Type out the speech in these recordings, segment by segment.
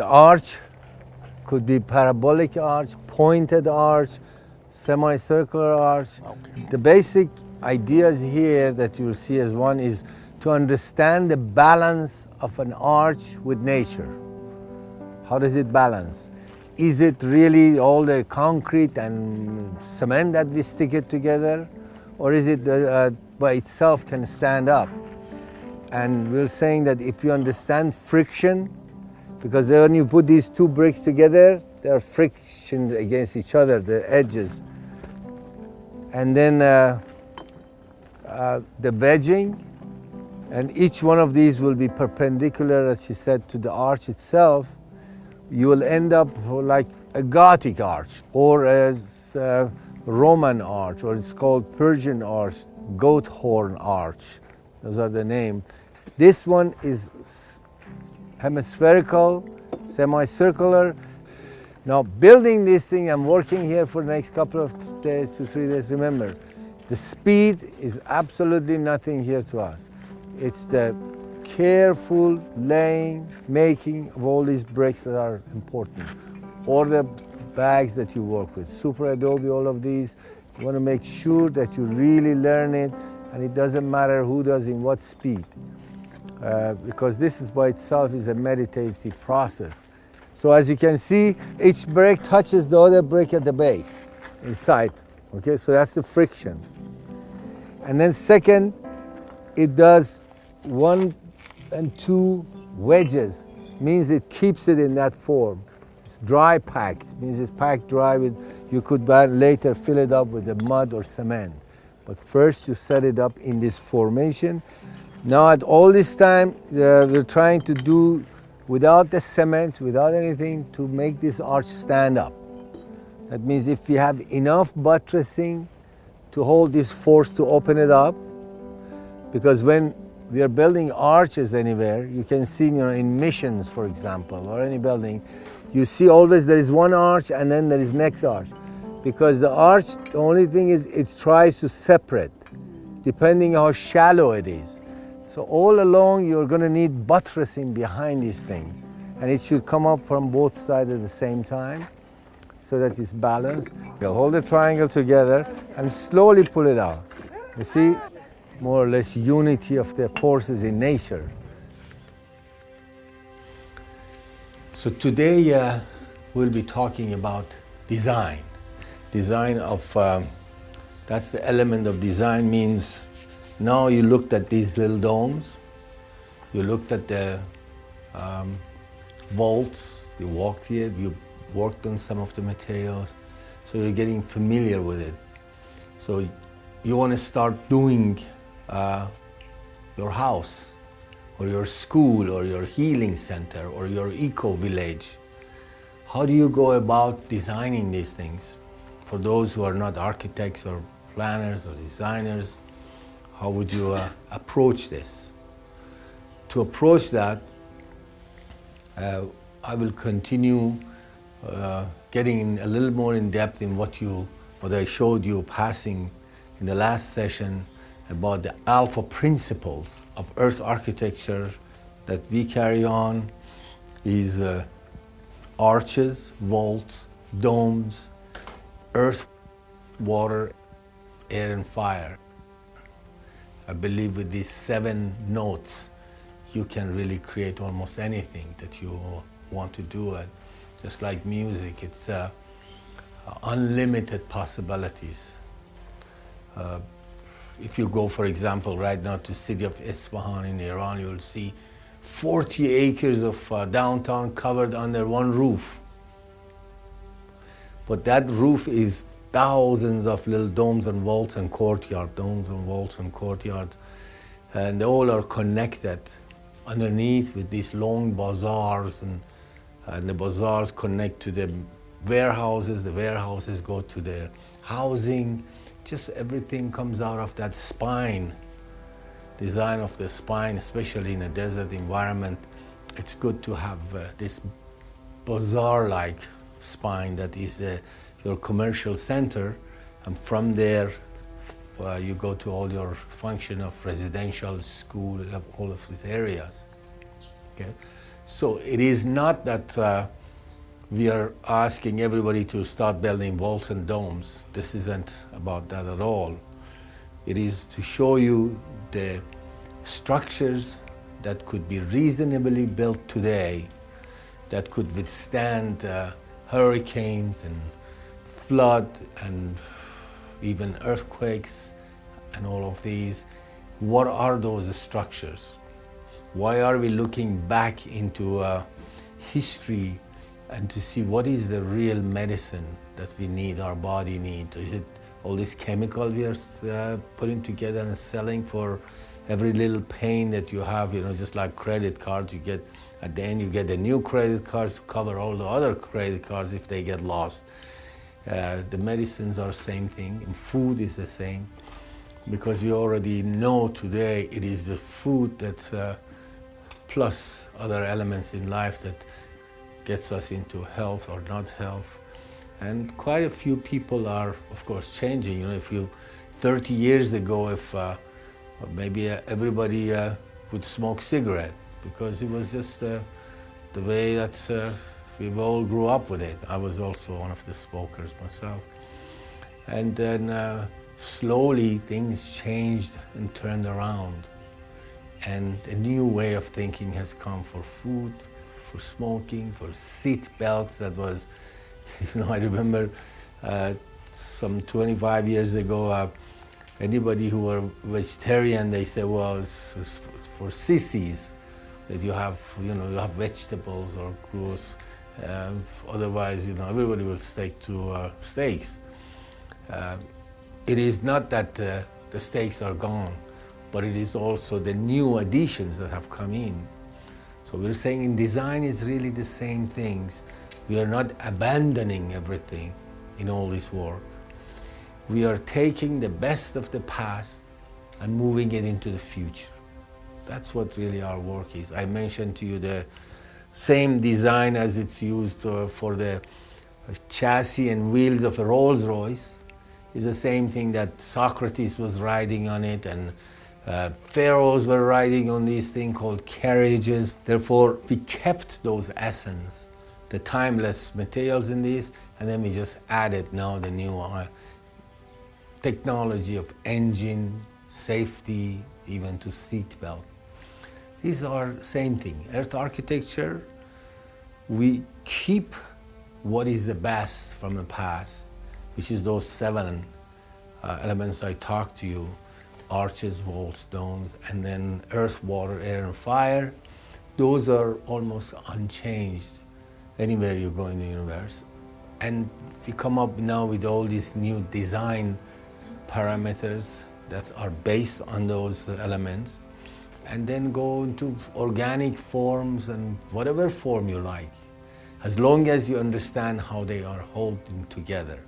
The arch could be parabolic arch, pointed arch, semicircular arch. Okay. The basic ideas here that you'll see as one is to understand the balance of an arch with nature. How does it balance? Is it really all the concrete and cement that we stick it together? Or is it by itself can stand up? And we're saying that if you understand friction, because when you put these two bricks together, there are friction against each other, the edges. And then the wedging, and each one of these will be perpendicular, as she said, to the arch itself. You will end up like a Gothic arch, or a Roman arch, or it's called Persian arch, goat horn arch. Those are the name. This one is hemispherical, semicircular. Now building this thing, I'm working here for the next couple of days, 2-3 days. Remember, the speed is absolutely nothing here to us. It's the careful laying, making of all these bricks that are important. Or the bags that you work with, Super Adobe, all of these. You want to make sure that you really learn it, and it doesn't matter who does in what speed. Because this is by itself is a meditative process. So as you can see, each brick touches the other brick at the base, inside. Okay, so that's the friction. And then second, it does 1 and 2 wedges, means it keeps it in that form. It's dry packed, means it's packed dry with, you could later fill it up with the mud or cement. But first you set it up in this formation. Now at all this time, we're trying to do without the cement, without anything, to make this arch stand up. That means if we have enough buttressing to hold this force to open it up, because when we are building arches anywhere, you can see, in missions, for example, or any building, you see always there is one arch and then there is next arch. Because the arch, the only thing is it tries to separate, depending how shallow it is. So all along you're going to need buttressing behind these things, and it should come up from both sides at the same time so that it's balanced. You'll hold the triangle together and slowly pull it out. You see, more or less unity of the forces in nature. So today we'll be talking about design. Design of, that's the element of design, means now you looked at these little domes, you looked at the vaults, you walked here, you worked on some of the materials, so you're getting familiar with it. So you want to start doing your house, or your school, or your healing center, or your eco-village. How do you go about designing these things? For those who are not architects or planners or designers, how would you approach this? To approach that, I will continue getting a little more in depth in what I showed you passing in the last session about the alpha principles of earth architecture that we carry on is arches, vaults, domes, earth, water, air, and fire. I believe with these 7 notes, you can really create almost anything that you want to do. And just like music, it's unlimited possibilities. If you go, for example, right now to city of Isfahan in Iran, you'll see 40 acres of downtown covered under one roof. But that roof is thousands of little domes and vaults and courtyard, domes and vaults and courtyards, and they all are connected underneath with these long bazaars, and the bazaars connect to the warehouses go to the housing. Just everything comes out of that spine, design of the spine, especially in a desert environment. It's good to have this bazaar-like spine that is your commercial center, and from there you go to all your function of residential, school, all of these areas. Okay, So it is not that we are asking everybody to start building walls and domes. This isn't about that at all. It is to show you the structures that could be reasonably built today, that could withstand hurricanes and flood and even earthquakes and all of these. What are those structures? Why are we looking back into history and to see what is the real medicine that we need, our body needs? Is it all this chemical we are putting together and selling for every little pain that you have, just like credit cards, you get, at the end you get the new credit cards to cover all the other credit cards if they get lost. The medicines are the same thing, and food is the same, because we already know today it is the food that, plus other elements in life, that gets us into health or not health. And quite a few people are, of course, changing. If 30 years ago, if maybe everybody would smoke cigarette, because it was just the way that we all grew up with it. I was also one of the smokers myself. And then slowly things changed and turned around. And a new way of thinking has come for food, for smoking, for seat belts. That was, I remember some 25 years ago, anybody who were vegetarian, they said, well, it's for sissies that you have vegetables or gross. Otherwise, everybody will stick to steaks. It is not that the steaks are gone, but it is also the new additions that have come in. So we're saying in design is really the same things. We are not abandoning everything in all this work. We are taking the best of the past and moving it into the future. That's what really our work is. I mentioned to you the same design as it's used for the chassis and wheels of a Rolls-Royce is the same thing that Socrates was riding on it, and pharaohs were riding on these things called carriages. Therefore, we kept those essence, the timeless materials in these, and then we just added now the new technology of engine, safety, even to seat belt. These are same thing. Earth architecture, we keep what is the best from the past, which is those 7 elements I talked to you: arches, walls, domes, and then earth, water, air, and fire. Those are almost unchanged anywhere you go in the universe. And we come up now with all these new design parameters that are based on those elements, and then go into organic forms and whatever form you like, as long as you understand how they are holding together.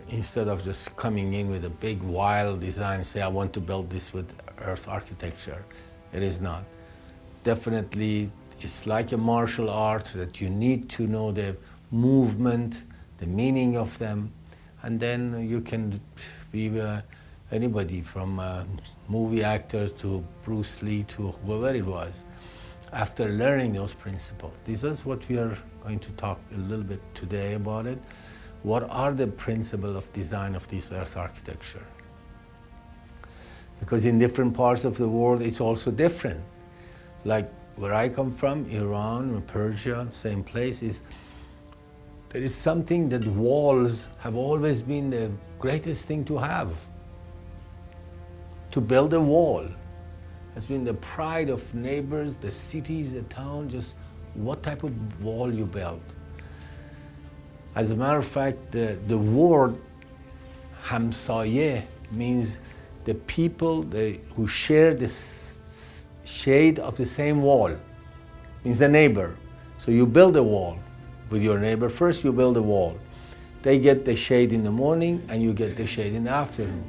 Instead of just coming in with a big wild design, say I want to build this with earth architecture. It is not. Definitely it's like a martial art that you need to know the movement, the meaning of them, and then you can be anybody from movie actors to Bruce Lee to whoever it was, after learning those principles. This is what we are going to talk a little bit today about it. What are the principles of design of this earth architecture? Because in different parts of the world it's also different. Like where I come from, Iran, Persia, same place, there is something that walls have always been the greatest thing to have. To build a wall has been the pride of neighbors, the cities, the town, just what type of wall you build. As a matter of fact, the word hamsaye means the people who share the shade of the same wall, means the neighbor. So you build a wall with your neighbor. First you build a wall. They get the shade in the morning and you get the shade in the afternoon.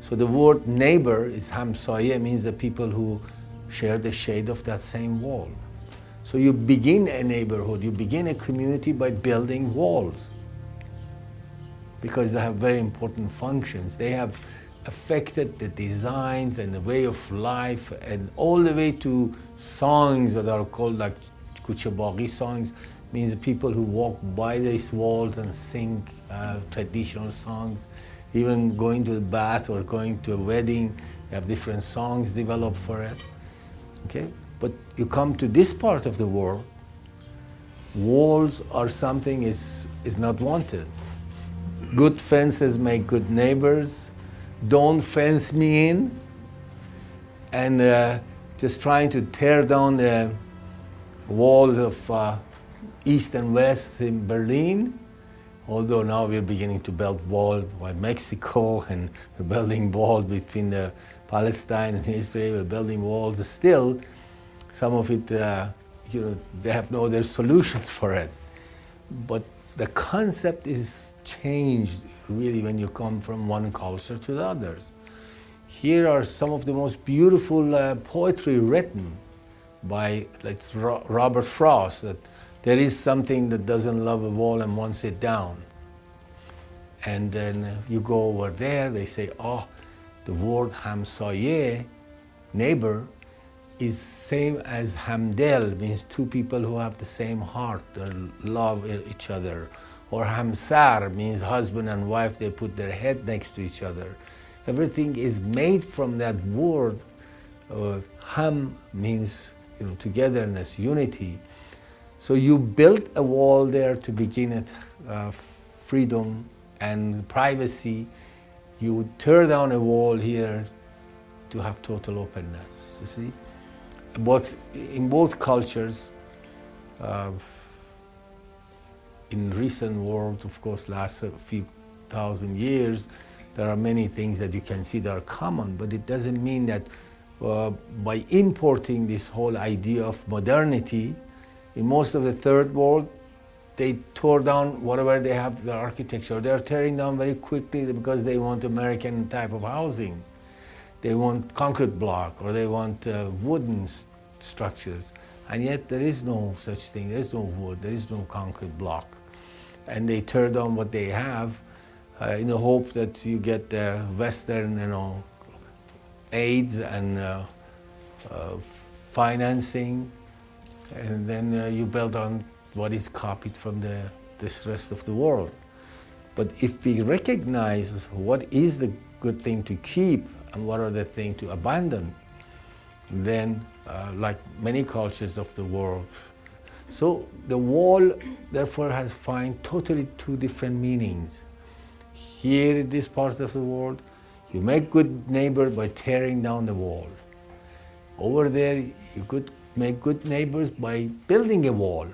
So the word neighbor is hamsaye, means the people who share the shade of that same wall. So you begin a neighborhood, you begin a community by building walls, because they have very important functions. They have affected the designs and the way of life, and all the way to songs that are called like Kuche Baghi songs, means the people who walk by these walls and sing traditional songs. Even going to the bath or going to a wedding, you have different songs developed for it. Okay? But you come to this part of the world, walls are something is not wanted. Good fences make good neighbors. Don't fence me in. And just trying to tear down the walls of east and west in Berlin, although now we're beginning to build wall by Mexico, and we're building walls between the Palestine and Israel, we're building walls. Still, some of it, they have no other solutions for it. But the concept is changed really when you come from one culture to the others. Here are some of the most beautiful poetry written by Robert Frost, that there is something that doesn't love a wall and wants it down. And then you go over there, they say, oh, the word hamsaye, neighbor, is same as hamdel, means two people who have the same heart, they love each other. Or hamsar means husband and wife, they put their head next to each other. Everything is made from that word. Ham means togetherness, unity. So you built a wall there to begin it, freedom and privacy. You tear down a wall here to have total openness, you see? In both cultures, in recent world, of course, last few thousand years, there are many things that you can see that are common, but it doesn't mean that by importing this whole idea of modernity, in most of the third world, they tore down whatever they have, their architecture. They're tearing down very quickly because they want American type of housing. They want concrete block, or they want wooden structures. And yet there is no such thing. There is no wood, there is no concrete block. And they tear down what they have in the hope that you get Western, aids and financing, and then you build on what is copied from this rest of the world. But if we recognize what is the good thing to keep and what are the things to abandon, then like many cultures of the world. So the wall therefore has find totally two different meanings. Here in this part of the world, you make good neighbor by tearing down the wall. Over there, you could make good neighbors by building a wall.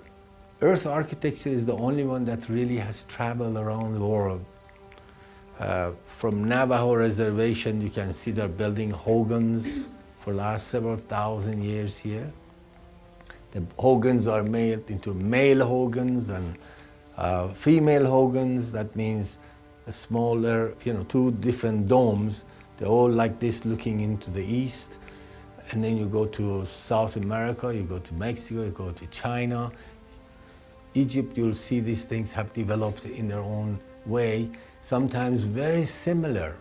Earth architecture is the only one that really has traveled around the world. From Navajo reservation, you can see they're building hogans for the last several thousand years here. The hogans are made into male hogans and female hogans. That means a smaller, two different domes. They're all like this looking into the east. And then you go to South America, you go to Mexico, you go to China. Egypt, you'll see these things have developed in their own way, sometimes very similar.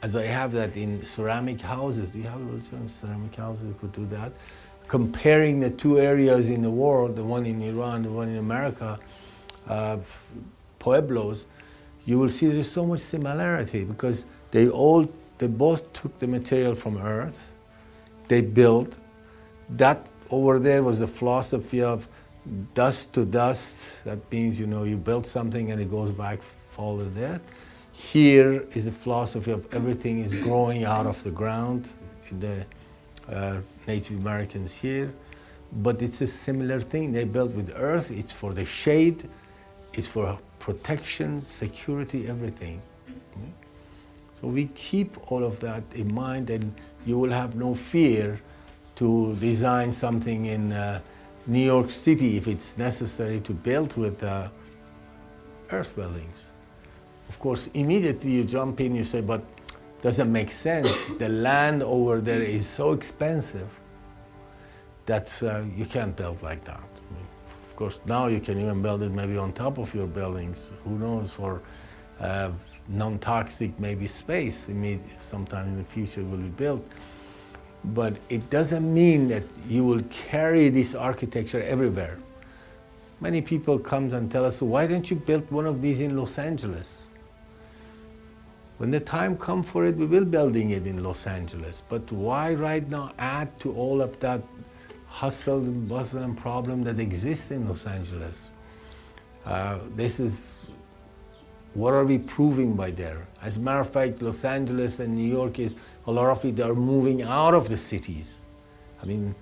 As I have that in ceramic houses. Do you have ceramic houses? You could do that. Comparing the two areas in the world, the one in Iran, the one in America, pueblos, you will see there's so much similarity because they both took the material from earth, they built. That over there was the philosophy of dust to dust. That means, you build something and it goes back, fall to death. Here is the philosophy of everything is growing out of the ground, the Native Americans here. But it's a similar thing. They built with earth. It's for the shade. It's for protection, security, everything. So we keep all of that in mind, and you will have no fear to design something in New York City if it's necessary to build with earth buildings. Of course, immediately you jump in, you say, but doesn't make sense. The land over there is so expensive that you can't build like that. Of course, now you can even build it maybe on top of your buildings. Who knows, for non-toxic maybe space sometime in the future will be built. But it doesn't mean that you will carry this architecture everywhere. Many people come and tell us, why don't you build one of these in Los Angeles? When the time comes for it, we will building it in Los Angeles. But why right now add to all of that hustle and bustle and problem that exists in Los Angeles? This is, what are we proving by there? As a matter of fact, Los Angeles and New York, a lot of it are moving out of the cities. I mean,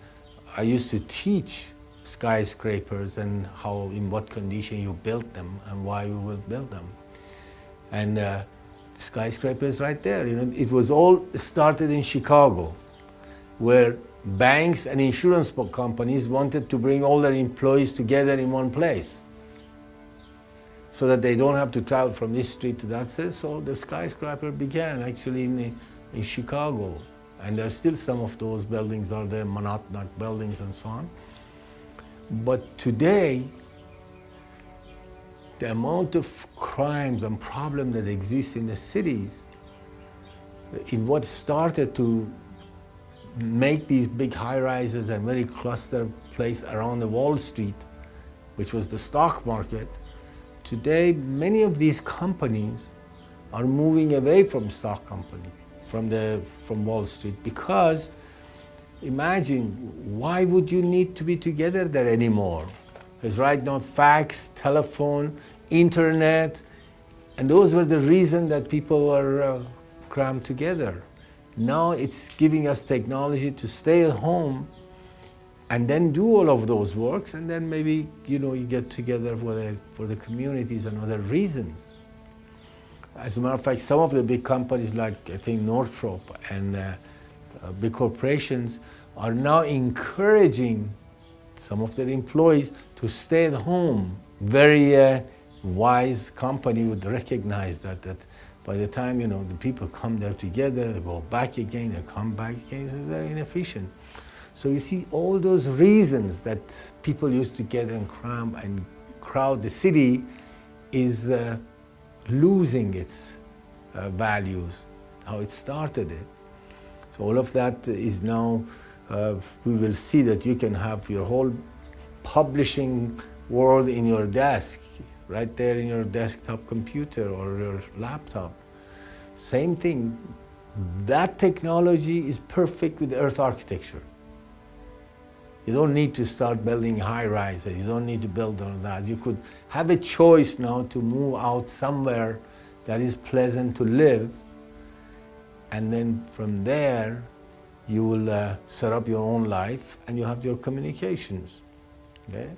I used to teach skyscrapers and how, in what condition you built them and why you will build them. And the skyscraper is right there. You know, it was all started in Chicago, where banks and insurance companies wanted to bring all their employees together in one place, so that they don't have to travel from this street to that street. So the skyscraper began actually in Chicago. And there are still some of those buildings are there, Monadnock buildings and so on. But today, the amount of crimes and problems that exist in the cities, in what started to make these big high-rises and very clustered place around the Wall Street, which was the stock market, today many of these companies are moving away from stock company, from Wall Street, because imagine, why would you need to be together there anymore? There's right now fax, telephone, internet, and those were the reason that people were crammed together. Now it's giving us technology to stay at home and then do all of those works, and then maybe, you know, you get together for the communities and other reasons. As a matter of fact, some of the big companies like, I think, Northrop and big corporations are now encouraging some of their employees to stay at home. Very wise company would recognize that by the time, you know, the people come there together, they go back again, they come back again, it's very inefficient. So you see all those reasons that people used to get and cram and crowd the city is losing its values, how it started it. So all of that is now, we will see that you can have your whole publishing world in your desk, right there in your desktop computer or your laptop. Same thing. That technology is perfect with Earth architecture. You don't need to start building high-rises. You don't need to build all that. You could have a choice now to move out somewhere that is pleasant to live, and then from there you will set up your own life and you have your communications. Okay?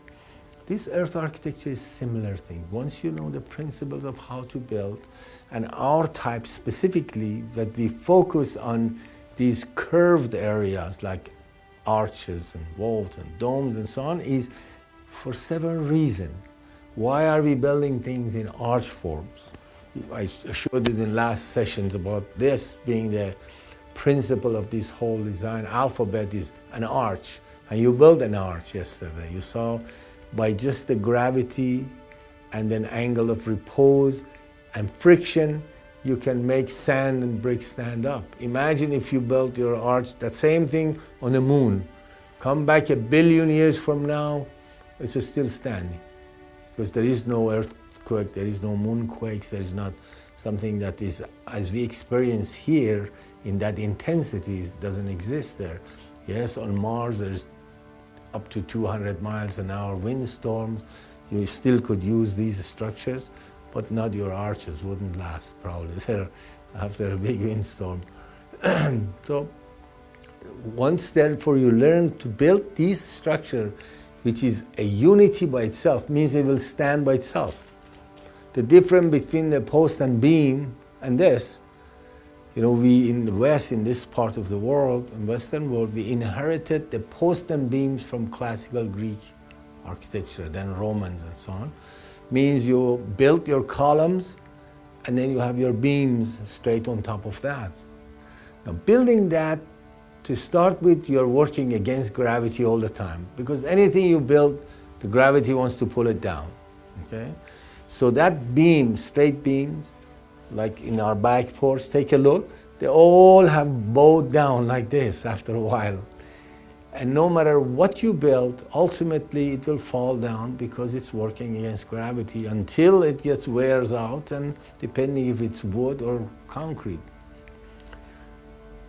This Earth architecture is a similar thing. Once you know the principles of how to build, and our type specifically, that we focus on these curved areas like arches and vaults and domes and so on, is for several reasons. Why are we building things in arch forms? I showed it in last sessions about this being the principle of this whole design. Alphabet is an arch, and you built an arch yesterday. You saw by just the gravity and then angle of repose and friction, you can make sand and bricks stand up. Imagine if you built your arch, that same thing on the moon. Come back 1 billion years from now, it's still standing. Because there is no earthquake, there is no moonquakes, there is not something that is, as we experience here, in that intensity, it doesn't exist there. Yes, on Mars there's up to 200 miles an hour windstorms. You still could use these structures, but not your arches wouldn't last probably there after a big windstorm. So once therefore you learn to build this structure, which is a unity by itself, means it will stand by itself. The difference between the post and beam and this, you know, we in the West, in this part of the world, in Western world, we inherited the post and beams from classical Greek architecture, then Romans and so on. Means you built your columns and then you have your beams straight on top of that. Now building that, to start with, you're working against gravity all the time, because anything you build, the gravity wants to pull it down. Okay? So that beam, straight beams, like in our back porch, take a look, they all have bowed down like this after a while. And no matter what you build, ultimately it will fall down because it's working against gravity until it gets wears out, and depending if it's wood or concrete.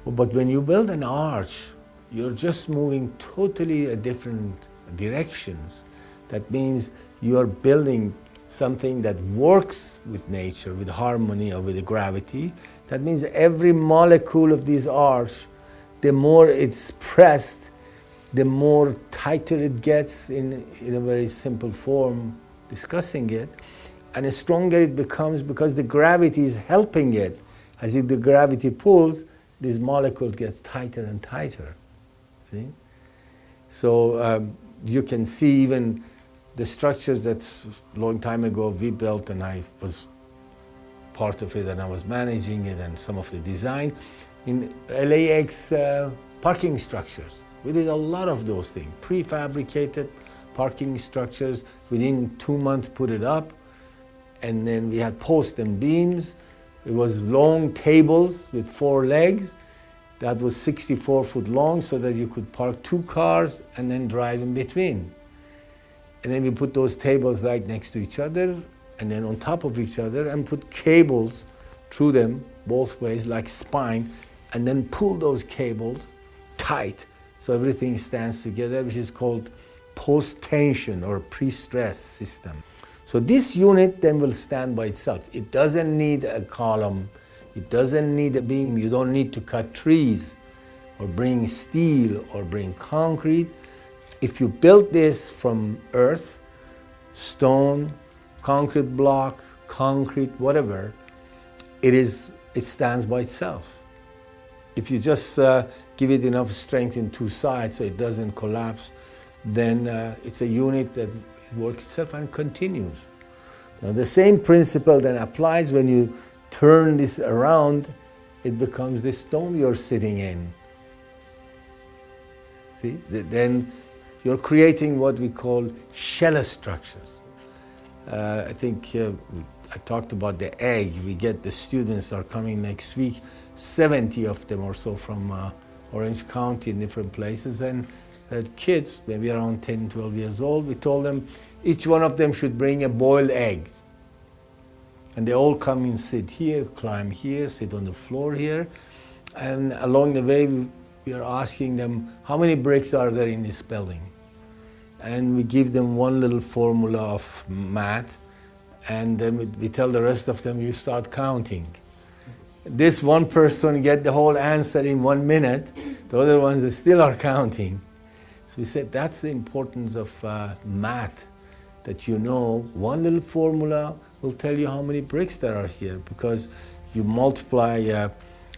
But when you build an arch, you're just moving totally a different directions. That means you're building something that works with nature, with harmony or with the gravity. That means every molecule of this arch, the more it's pressed, the more tighter it gets in a very simple form, discussing it, and the stronger it becomes because the gravity is helping it. As if the gravity pulls, this molecule gets tighter and tighter. See? So you can see even the structures that a long time ago we built, and I was part of it and I was managing it and some of the design in LAX parking structures. We did a lot of those things, prefabricated parking structures. Within 2 months put it up, and then we had posts and beams. It was long tables with 4 legs that was 64 foot long so that you could park 2 cars and then drive in between. And then we put those tables right next to each other and then on top of each other and put cables through them both ways like spine, and then pull those cables tight so everything stands together, which is called post-tension or pre-stress system. So this unit then will stand by itself. It doesn't need a column. It doesn't need a beam. You don't need to cut trees or bring steel or bring concrete. If you build this from earth, stone, concrete block, concrete, whatever, it stands by itself. If you just give it enough strength in 2 sides so it doesn't collapse, then it's a unit that works itself and continues. Now the same principle then applies when you turn this around, it becomes this dome you're sitting in. See? Then you're creating what we call shell structures. I think I talked about the egg. We get the students are coming next week, 70 of them or so from Orange County in different places, and kids, maybe around 10, 12 years old, we told them each one of them should bring a boiled egg. And they all come and sit here, climb here, sit on the floor here. And along the way, we are asking them, how many bricks are there in this building? And we give them one little formula of math, and then we tell the rest of them, you start counting. This one person get the whole answer in 1 minute, the other ones still are counting. So we said that's the importance of math, that you know one little formula will tell you how many bricks there are here, because you multiply,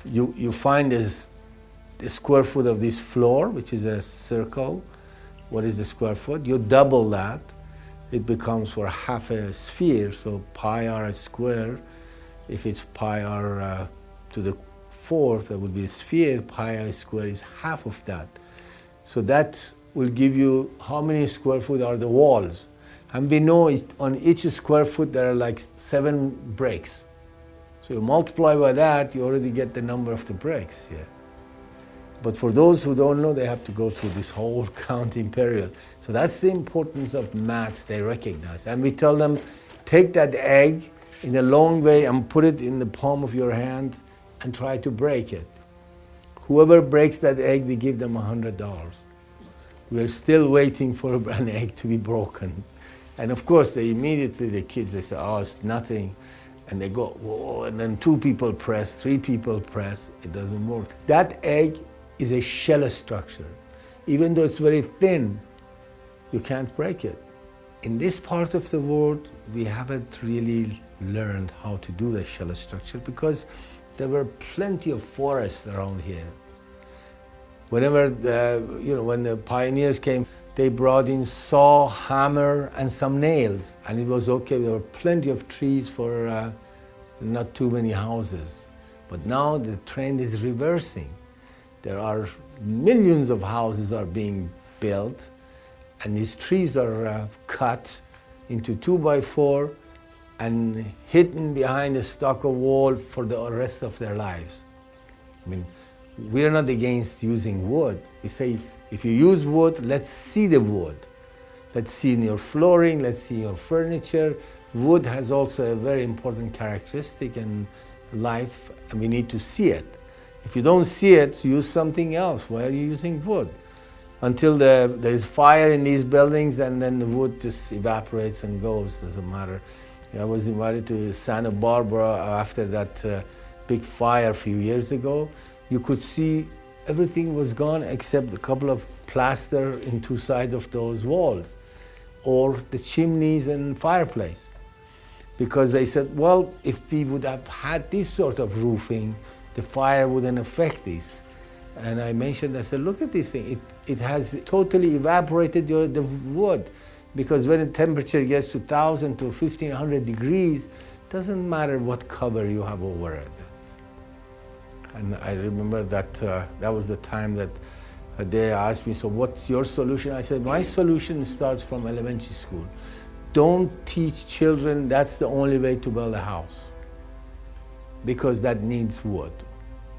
you find the square foot of this floor, which is a circle. What is the square foot? You double that, it becomes for half a sphere, so pi r square. If it's pi r to the 4th, that would be a sphere, pi r square is half of that. So that will give you how many square foot are the walls. And we know on each square foot there are like 7 bricks. So you multiply by that, you already get the number of the bricks here. But for those who don't know, they have to go through this whole counting period. So that's the importance of math they recognize. And we tell them, take that egg in a long way and put it in the palm of your hand and try to break it. Whoever breaks that egg, we give them $100. We're still waiting for an egg to be broken. And of course, the kids, they say, oh, it's nothing. And they go, whoa, and then 2 people press, 3 people press, it doesn't work. That egg is a shell structure. Even though it's very thin, you can't break it. In this part of the world, we haven't really learned how to do the shell structure because there were plenty of forests around here. Whenever when the pioneers came, they brought in saw, hammer, and some nails, and it was okay. There were plenty of trees for not too many houses. But now the trend is reversing. There are millions of houses are being built, and these trees are cut into 2x4 and hidden behind a stucco wall for the rest of their lives. I mean, we're not against using wood. We say, if you use wood, let's see the wood. Let's see in your flooring, let's see your furniture. Wood has also a very important characteristic in life, and we need to see it. If you don't see it, use something else. Why are you using wood? Until there is fire in these buildings, and then the wood just evaporates and goes, doesn't matter. I was invited to Santa Barbara after that big fire a few years ago. You could see everything was gone except a couple of plaster in two sides of those walls, or the chimneys and fireplace. Because they said, well, if we would have had this sort of roofing, the fire wouldn't affect this. And I mentioned, I said, look at this thing. It has totally evaporated the wood. Because when the temperature gets to 1,000 to 1,500 degrees, it doesn't matter what cover you have over it. And I remember that that was the time that they asked me, so what's your solution? I said, my solution starts from elementary school. Don't teach children that's the only way to build a house. Because that needs wood,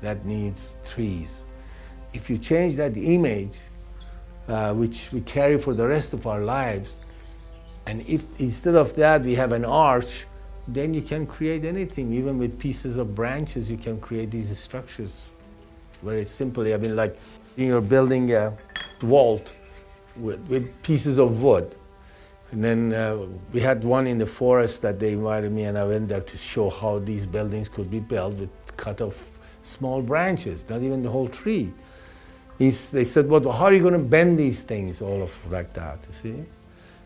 that needs trees. If you change that image, which we carry for the rest of our lives, and if instead of that we have an arch, then you can create anything. Even with pieces of branches, you can create these structures very simply. I mean, like you're building a vault with pieces of wood. And then we had one in the forest that they invited me, and I went there to show how these buildings could be built with cut off small branches, not even the whole tree. They said, well, how are you going to bend these things all of like that, you see?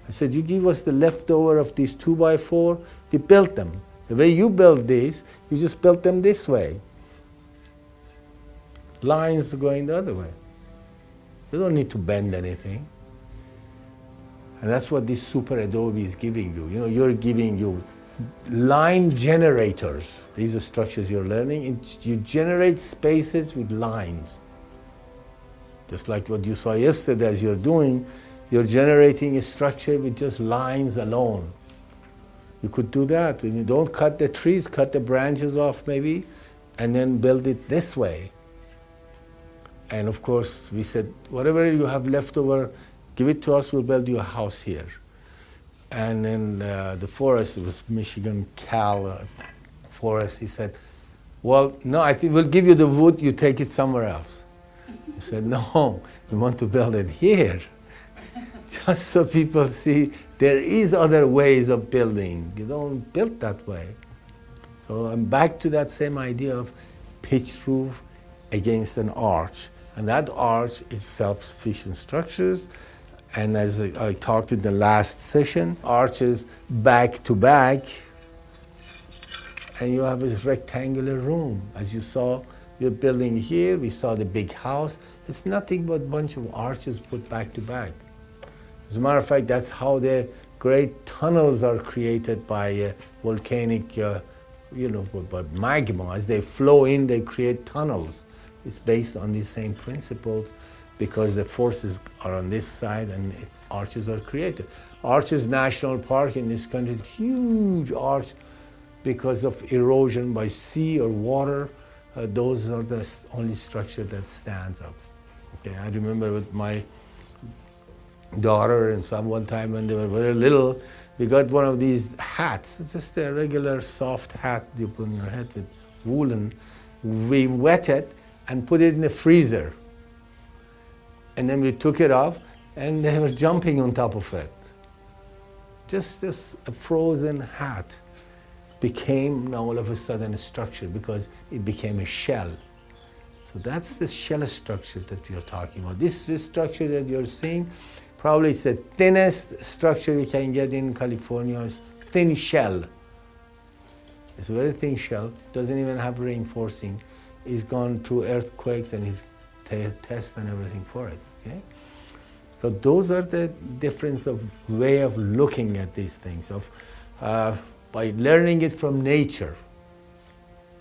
I said, you give us the leftover of these 2x4, we built them. The way you build these, you just built them this way. Lines going the other way. You don't need to bend anything. And that's what this Super Adobe is giving you. You know, you're giving you line generators. These are structures you're learning. You generate spaces with lines. Just like what you saw yesterday as you're doing, you're generating a structure with just lines alone. You could do that. And you don't cut the trees, cut the branches off maybe, and then build it this way. And of course, we said, whatever you have left over, give it to us, we'll build you a house here. And then the forest, it was Michigan Cal forest, he said, well, no, I think we'll give you the wood, you take it somewhere else. He said, no, we want to build it here. Just so people see there is other ways of building. You don't build that way. So I'm back to that same idea of pitched roof against an arch. And that arch is self-sufficient structures. And as I talked in the last session, arches back to back, and you have this rectangular room. As you saw, you're building here, we saw the big house. It's nothing but a bunch of arches put back to back. As a matter of fact, that's how the great tunnels are created by volcanic, by magma. As they flow in, they create tunnels. It's based on these same principles because the forces are on this side and arches are created. Arches National Park in this country, huge arch because of erosion by sea or water. Those are the only structure that stands up. Okay, I remember with my daughter and son one time when they were very little, we got one of these hats. It's just a regular soft hat you put on your head with woolen. We wet it and put it in the freezer. And then we took it off and they were jumping on top of it. Just a frozen hat became now all of a sudden a structure because it became a shell. So that's the shell structure that we are talking about. This structure that you're seeing, probably it's the thinnest structure you can get in California. It's thin shell. It's a very thin shell, doesn't even have reinforcing. It's gone through earthquakes and he's tested and everything for it. Okay? So those are the difference of way of looking at these things, of by learning it from nature.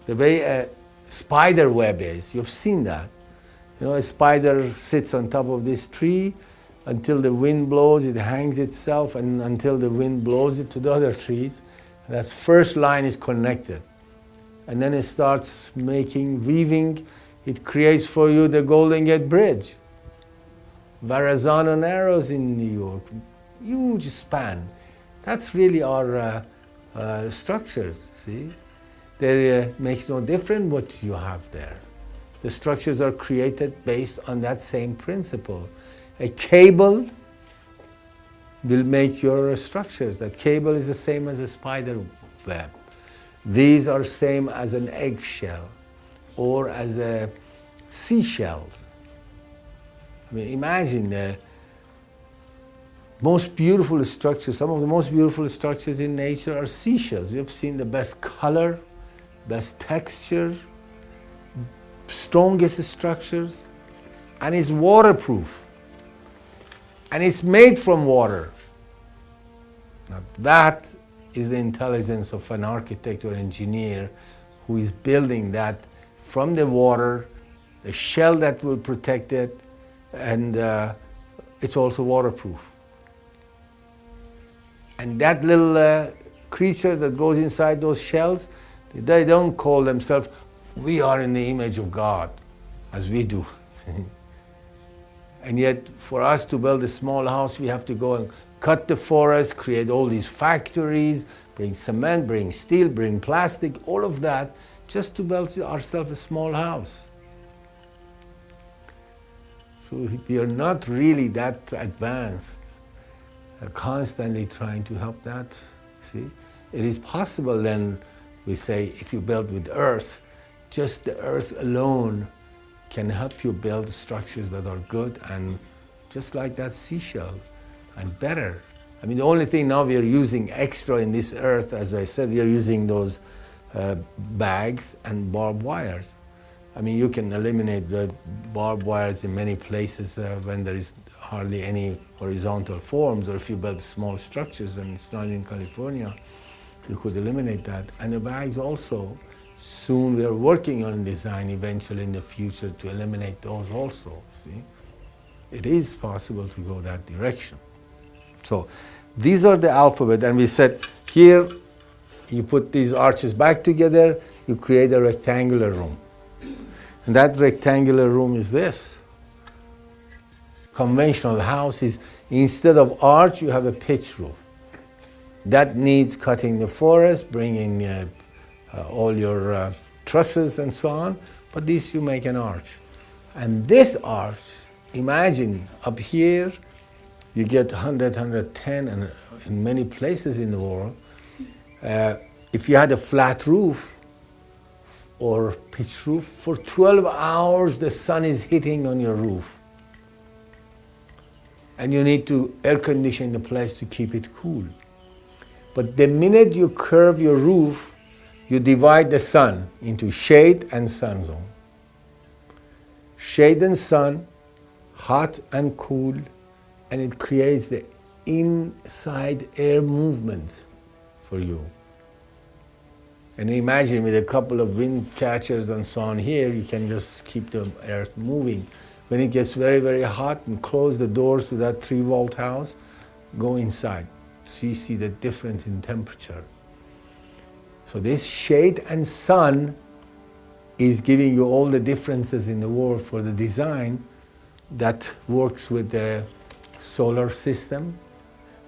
The way a spider web is, you've seen that. You know, a spider sits on top of this tree until the wind blows, it hangs itself, and until the wind blows it to the other trees, That first line is connected. And then it starts weaving. It creates for you the Golden Gate Bridge. Verrazano Narrows in New York, huge span. That's really our structures, see? There makes no difference what you have there. The structures are created based on that same principle. A cable will make your structures. That cable is the same as a spider web. These are same as an eggshell or as a seashells. I mean, imagine the most beautiful structures, some of the most beautiful structures in nature are seashells. You've seen the best color, best texture, strongest structures, and it's waterproof. And it's made from water. Now that is the intelligence of an architect or engineer who is building that from the water, the shell that will protect it, and it's also waterproof. And that little creature that goes inside those shells, they don't call themselves, we are in the image of God, as we do. And yet, for us to build a small house, we have to go and cut the forest, create all these factories, bring cement, bring steel, bring plastic, all of that, just to build ourselves a small house. So we are not really that advanced, constantly trying to help that, see? It is possible then, we say, if you build with earth, just the earth alone can help you build structures that are good and just like that seashell and better. I mean, the only thing now we are using extra in this earth, as I said, we are using those bags and barbed wires. I mean, you can eliminate the barbed wires in many places when there is hardly any horizontal forms, or if you build small structures and it's not in California, you could eliminate that. And the bags also, soon we are working on design eventually in the future to eliminate those also, see? It is possible to go that direction. So these are the alphabet, and we said here you put these arches back together, you create a rectangular room. And that rectangular room is this. Conventional house is, instead of arch, you have a pitch roof. That needs cutting the forest, bringing all your trusses and so on, but this you make an arch. And this arch, imagine up here, you get 100, 110, and in many places in the world, if you had a flat roof or pitch roof, for 12 hours the sun is hitting on your roof. And you need to air condition the place to keep it cool. But the minute you curve your roof, you divide the sun into shade and sun zone. Shade and sun, hot and cool, and it creates the inside air movement for you. And imagine with a couple of wind catchers and so on here, you can just keep the earth moving. When it gets very, very hot, and close the doors to that 3-volt house, go inside. So you see the difference in temperature. So this shade and sun is giving you all the differences in the world for the design that works with the solar system.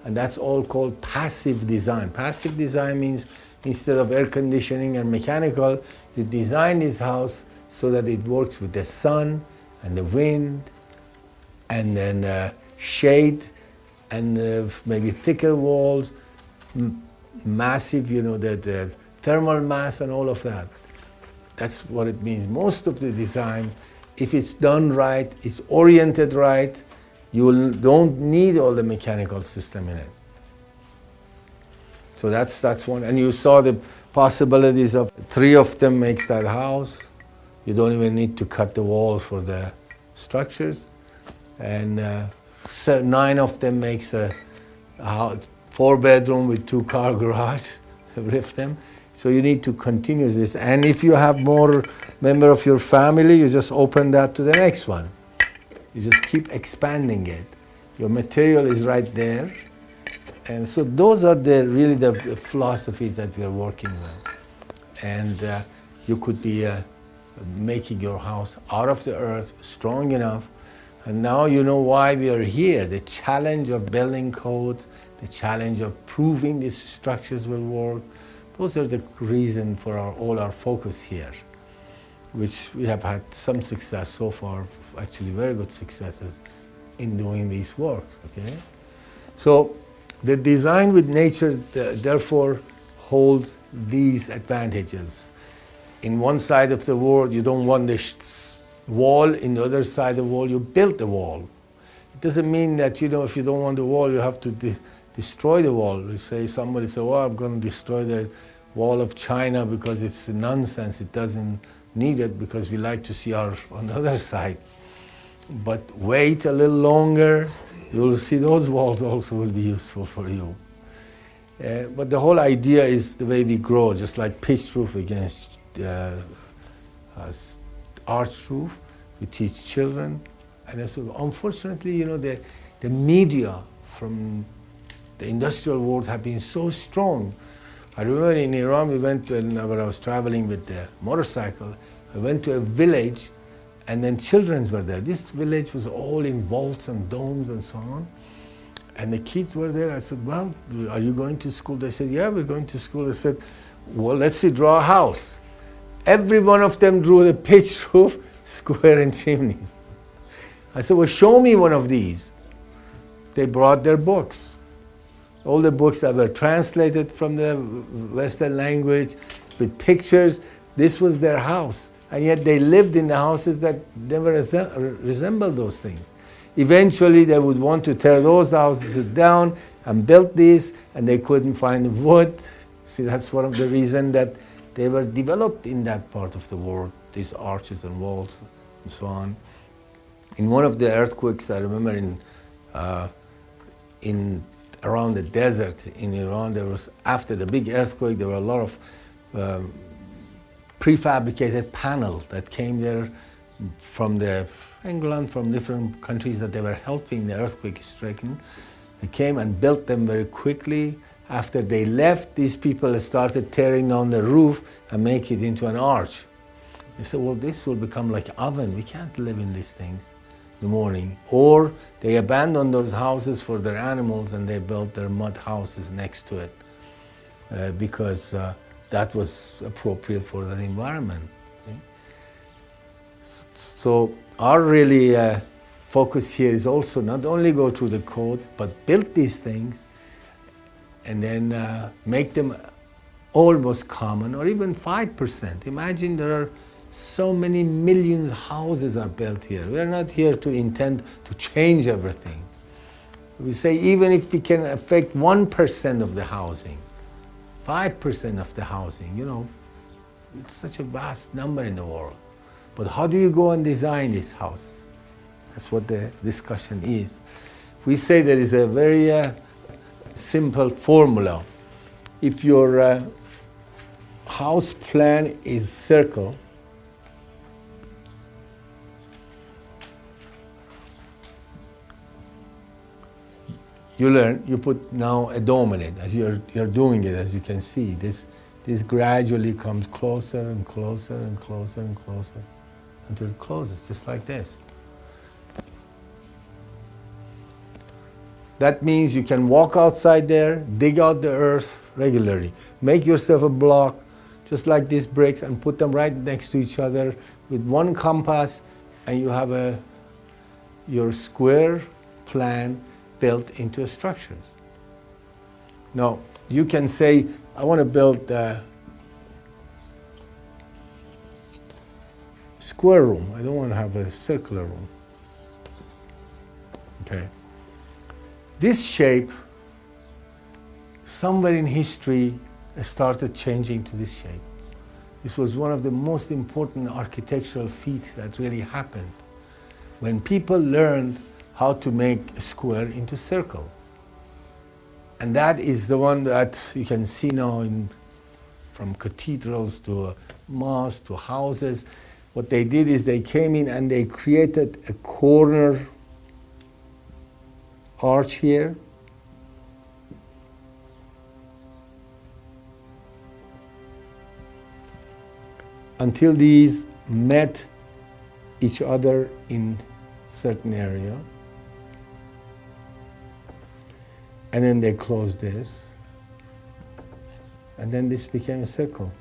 And that's all called passive design. Passive design means instead of air conditioning and mechanical, you design this house so that it works with the sun and the wind, and then shade, and maybe thicker walls, massive, the thermal mass and all of that. That's what it means. Most of the design, if it's done right, it's oriented right, you don't need all the mechanical system in it. So that's one. And you saw the possibilities of 3 of them makes that house. You don't even need to cut the walls for the structures. And so 9 of them makes a 4-bedroom with 2-car garage, lift them. So you need to continue this. And if you have more member of your family, you just open that to the next one. You just keep expanding it. Your material is right there. And so those are really the philosophy that we are working with. And you could be making your house out of the earth, strong enough. And now you know why we are here. The challenge of building codes, the challenge of proving these structures will work. Those are the reason for all our focus here, which we have had some success so far, actually very good successes in doing these work, okay? So the design with nature therefore holds these advantages. In one side of the world, you don't want the wall. In the other side of the wall, you build the wall. It doesn't mean that, you know, if you don't want the wall, you have to destroy the wall. You say, somebody say, well, I'm going to destroy the wall of China because it's nonsense. It doesn't need it because we like to see our on the other side. But wait a little longer, you'll see those walls also will be useful for you. But the whole idea is the way we grow, just like pitched roof against arched roof. We teach children. And so unfortunately, you know, the media from the industrial world have been so strong. I remember in Iran, we went to, when I was traveling with the motorcycle, I went to a village and then children were there. This village was all in vaults and domes and so on. And the kids were there. I said, well, are you going to school? They said, yeah, we're going to school. I said, well, let's see, draw a house. Every one of them drew the pitched roof, square and chimneys. I said, well, show me one of these. They brought their books. All the books that were translated from the Western language with pictures. This was their house. And yet they lived in the houses that never resembled those things. Eventually they would want to tear those houses down and build these, and they couldn't find the wood. See, that's one of the reasons that they were developed in that part of the world, these arches and walls and so on. In one of the earthquakes, I remember in around the desert in Iran, there was, after the big earthquake, there were a lot of prefabricated panels that came there from England, from different countries that they were helping the earthquake stricken. They came and built them very quickly. After they left, these people started tearing down the roof and make it into an arch. They said, well, this will become like an oven. We can't live in these things in the morning. Or they abandoned those houses for their animals and they built their mud houses next to it because that was appropriate for the environment. Okay? So our really focus here is also not only go through the code, but build these things and then make them almost common, or even 5%. Imagine there are so many millions of houses are built here. We are not here to intend to change everything. We say even if we can affect 1% of the housing, 5% of the housing, you know, it's such a vast number in the world. But how do you go and design these houses? That's what the discussion is. We say there is a very simple formula. If your house plan is circle, you put now a dome in it. As you're doing it, as you can see, this gradually comes closer and closer and closer and closer until it closes, just like this. That means you can walk outside there, dig out the earth regularly. Make yourself a block, just like these bricks, and put them right next to each other with one compass, and you have your square plan built into structures. Now, you can say, I want to build a square room. I don't want to have a circular room. Okay. This shape, somewhere in history, started changing to this shape. This was one of the most important architectural feats that really happened when people learned how to make a square into circle. And that is the one that you can see now from cathedrals to mosques to houses. What they did is they came in and they created a corner arch here, until these met each other in certain area. And then they closed this. And then this became a circle.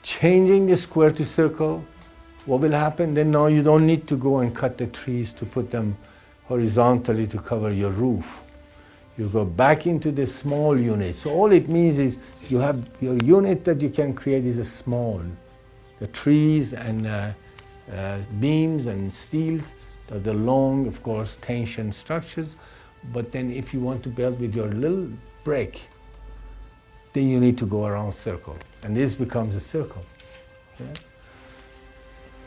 Changing the square to circle, what will happen? Then now you don't need to go and cut the trees to put them horizontally to cover your roof. You go back into the small unit. So all it means is you have your unit that you can create is a small. The trees and beams and steels are the long, of course, tension structures. But then if you want to build with your little brick, then you need to go around circle. And this becomes a circle. Okay?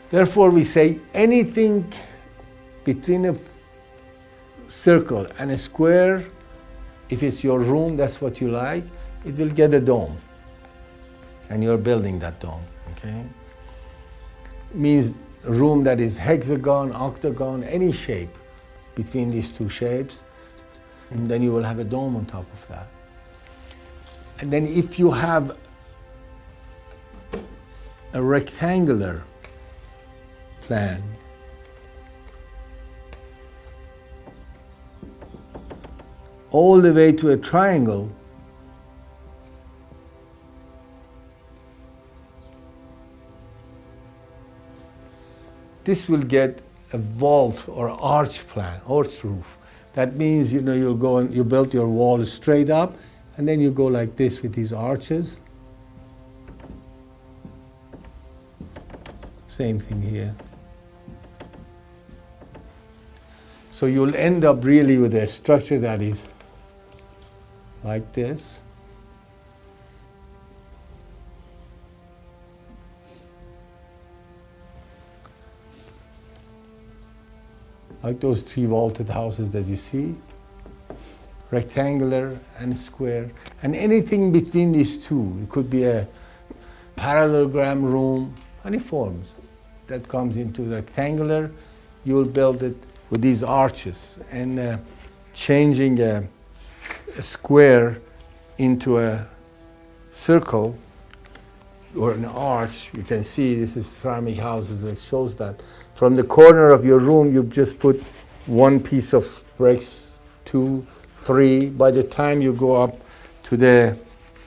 Therefore, we say anything between a circle and a square, if it's your room, that's what you like, it will get a dome. And you're building that dome. Okay? It means a room that is hexagon, octagon, any shape between these two shapes, and then you will have a dome on top of that. And then if you have a rectangular plan, all the way to a triangle, this will get a vault or arch plan, arch roof. That means, you know, you'll go and you build your wall straight up, and then you go like this with these arches. Same thing here. So you'll end up really with a structure that is like this. Like those three vaulted houses that you see. Rectangular and square. And anything between these two. It could be a parallelogram room, any forms that comes into rectangular. You will build it with these arches. And changing a square into a circle or an arch, you can see this is ceramic houses. It shows that from the corner of your room, you just put one piece of bricks, 2, 3. By the time you go up to the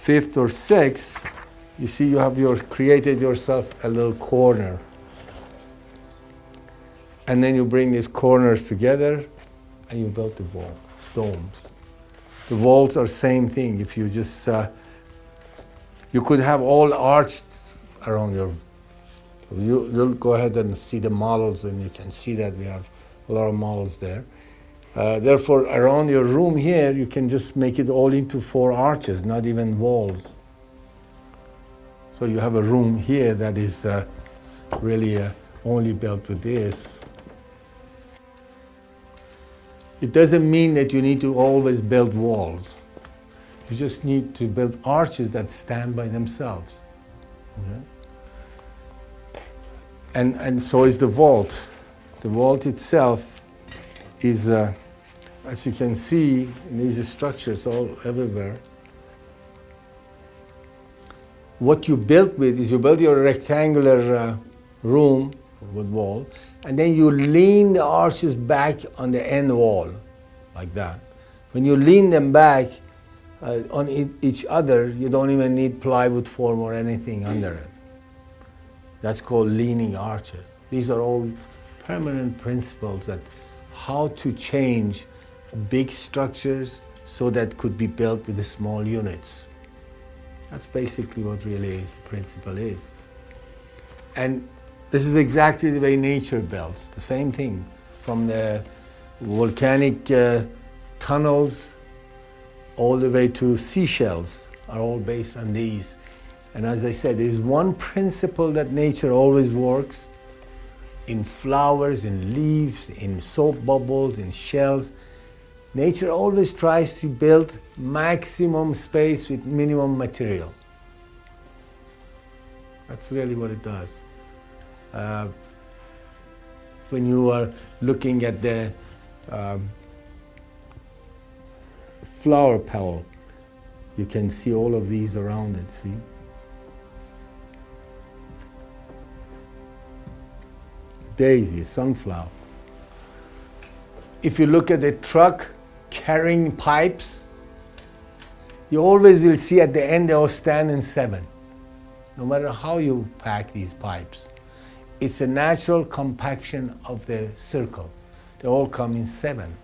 5th or 6th, you see you have created yourself a little corner. And then you bring these corners together and you build the wall, domes. The walls are same thing. If you just, you could have all arched around your, you'll go ahead and see the models, and you can see that we have a lot of models there. Therefore, around your room here, you can just make it all into 4 arches, not even walls. So you have a room here that is really only built with this. It doesn't mean that you need to always build walls. You just need to build arches that stand by themselves. Okay? And so is the vault. The vault itself is, as you can see, in these structures all everywhere. What you built with is you build your rectangular room with wall, and then you lean the arches back on the end wall, like that. When you lean them back on each other, you don't even need plywood form or anything under it. That's called leaning arches. These are all permanent principles that how to change big structures so that could be built with the small units. That's basically what really is, the principle is. And this is exactly the way nature builds, the same thing. From the volcanic tunnels all the way to seashells are all based on these. And as I said, there's one principle that nature always works in flowers, in leaves, in soap bubbles, in shells. Nature always tries to build maximum space with minimum material. That's really what it does. When you are looking at the flower petal, you can see all of these around it, see? daisy, sunflower. If you look at a truck carrying pipes, you always will see at the end they all stand in 7. No matter how you pack these pipes. It's a natural compaction of the circle. They all come in 7.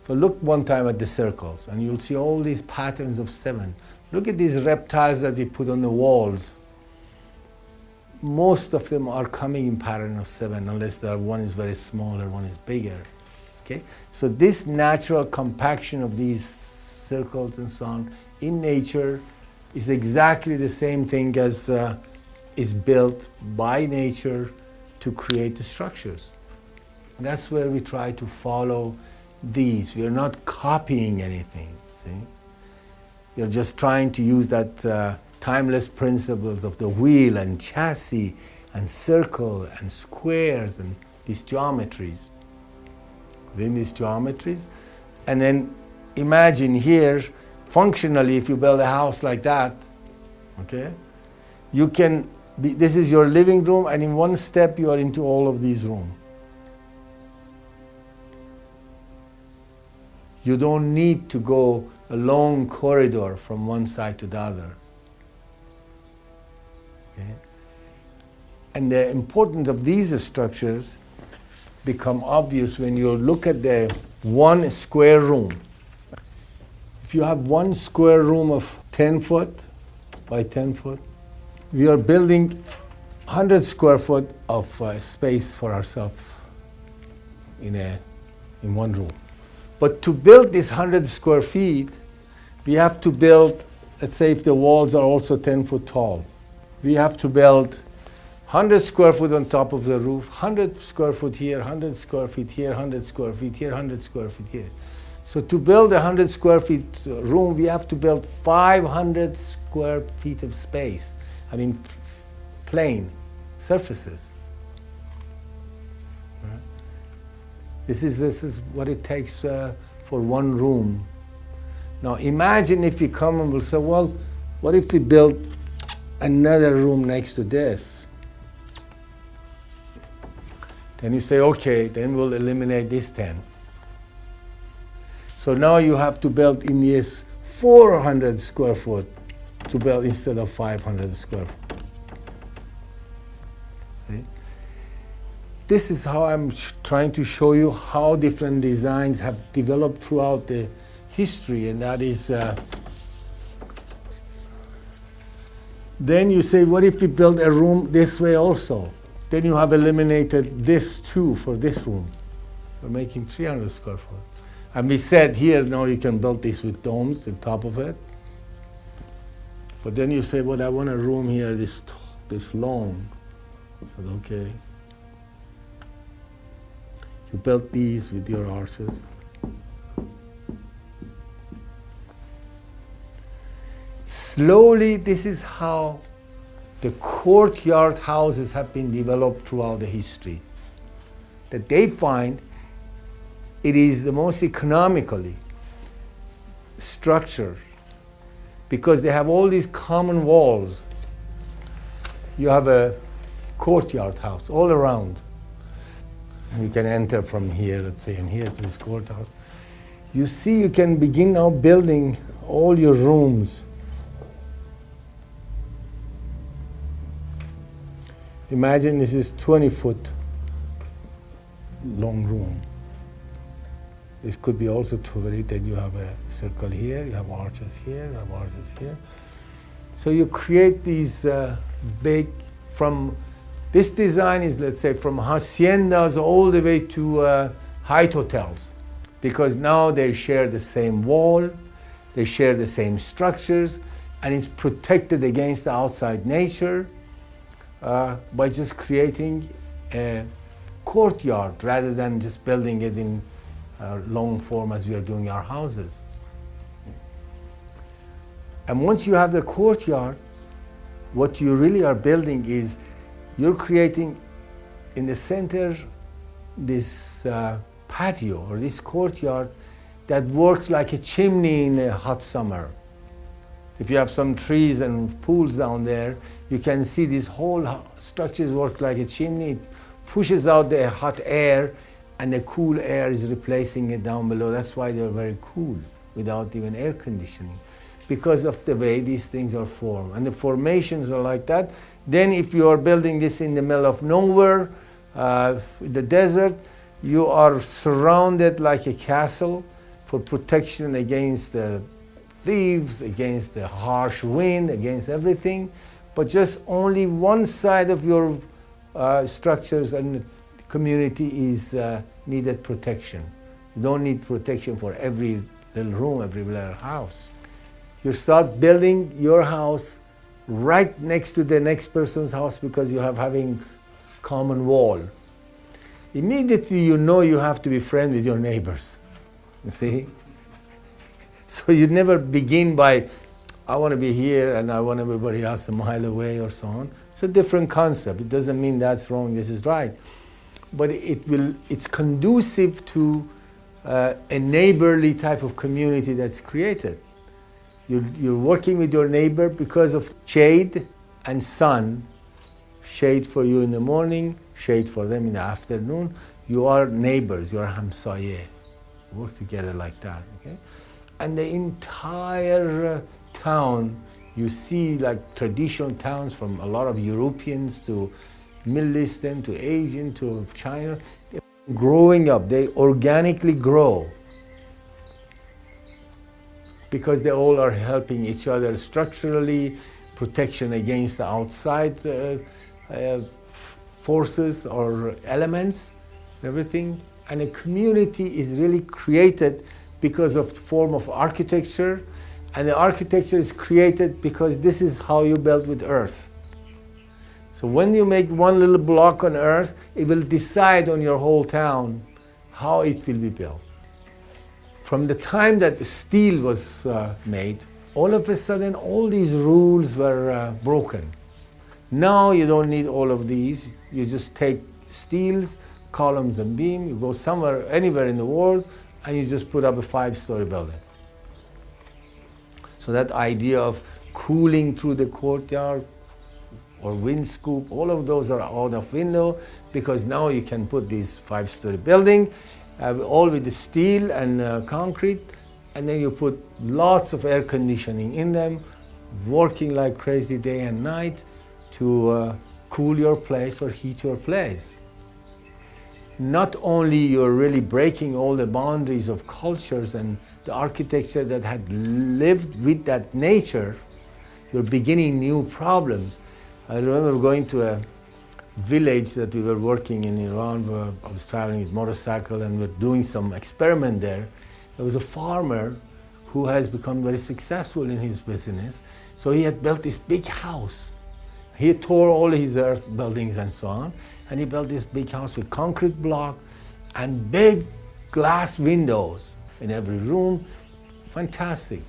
So look one time at the circles and you'll see all these patterns of 7. Look at these reptiles that they put on the walls. Most of them are coming in pattern of 7 unless one is very small or one is bigger. Okay? So this natural compaction of these circles and so on in nature is exactly the same thing as is built by nature to create the structures. And that's where we try to follow these. We are not copying anything. See? We are just trying to use that timeless principles of the wheel and chassis and circle and squares and these geometries. Within these geometries, and then imagine here, functionally, if you build a house like that, okay, you can be, this is your living room, and in one step you are into all of these rooms. You don't need to go a long corridor from one side to the other. Okay? And the importance of these structures become obvious when you look at the one square room. If you have one square room of 10 foot by 10 foot, we are building 100 square foot of space for ourselves in one room. But to build this 100 square feet, we have to build, let's say if the walls are also 10 foot tall, we have to build 100 square foot on top of the roof, 100 square foot here, 100 square feet here, 100 square feet here, 100 square feet here. So to build a 100 square feet room, we have to build 500 square feet of space. I mean, plane surfaces. Right? This is what it takes for one room. Now imagine if you come and will say, well, what if we build another room next to this? Then you say, okay, then we'll eliminate this 10. So now you have to build in this 400 square foot to build instead of 500 square foot. See? This is how I'm trying to show you how different designs have developed throughout the history, and that is then you say, what if we build a room this way also? Then you have eliminated this too for this room. We're making 300 square foot. And we said here, now you can build this with domes on top of it. But then you say, well, I want a room here this long. I said, okay. You built these with your arches. Slowly, this is how the courtyard houses have been developed throughout the history. That they find it is the most economically structured because they have all these common walls. You have a courtyard house all around. You can enter from here, let's say, and here to this courthouse. You see, you can begin now building all your rooms. Imagine this is 20-foot long room. This could be also twisted, that you have a circle here, you have arches here, you have arches here. So you create these big, from this design is, let's say, from haciendas all the way to height hotels, because now they share the same wall, they share the same structures, and it's protected against the outside nature by just creating a courtyard rather than just building it in long form as we are doing our houses. And once you have the courtyard, what you really are building is you're creating in the center this patio or this courtyard that works like a chimney in a hot summer. if you have some trees and pools down there, you can see these whole structures work like a chimney. It pushes out the hot air, and the cool air is replacing it down below. That's why they're very cool without even air conditioning, because of the way these things are formed. And the formations are like that. Then if you are building this in the middle of nowhere, the desert, you are surrounded like a castle for protection against the thieves, against the harsh wind, against everything. But just only one side of your structures and community is needed protection. You don't need protection for every little room, every little house. You start building your house right next to the next person's house because you have having common wall. Immediately you know you have to be friends with your neighbors. You see? So you never begin by, I want to be here and I want everybody else a mile away or so on. It's a different concept. It doesn't mean that's wrong, this is right. But it's conducive to a neighborly type of community that's created. You're working with your neighbor because of shade and sun. Shade for you in the morning, shade for them in the afternoon. You are neighbors, you are hamsaye. Work together like that, okay? And the entire town, you see like traditional towns from a lot of Europeans to Middle Eastern to Asian to China, growing up, they organically grow because they all are helping each other structurally, protection against the outside forces or elements, everything. And a community is really created because of the form of architecture, and the architecture is created because this is how you build with earth. So when you make one little block on earth, it will decide on your whole town how it will be built. From the time that the steel was made, all of a sudden all these rules were broken. Now you don't need all of these. You just take steels, columns and beam, you go somewhere, anywhere in the world, and you just put up a 5-story building. So that idea of cooling through the courtyard or wind scoop, all of those are out of window because now you can put this 5-story building, all with the steel and concrete, and then you put lots of air conditioning in them, working like crazy day and night to cool your place or heat your place. Not only you're really breaking all the boundaries of cultures and the architecture that had lived with that nature, you're beginning new problems. I remember going to a village that we were working in Iran where I was traveling with motorcycle and we were doing some experiment there. There was a farmer who has become very successful in his business. So he had built this big house. He tore all his earth buildings and so on, and he built this big house with concrete block and big glass windows in every room. Fantastic.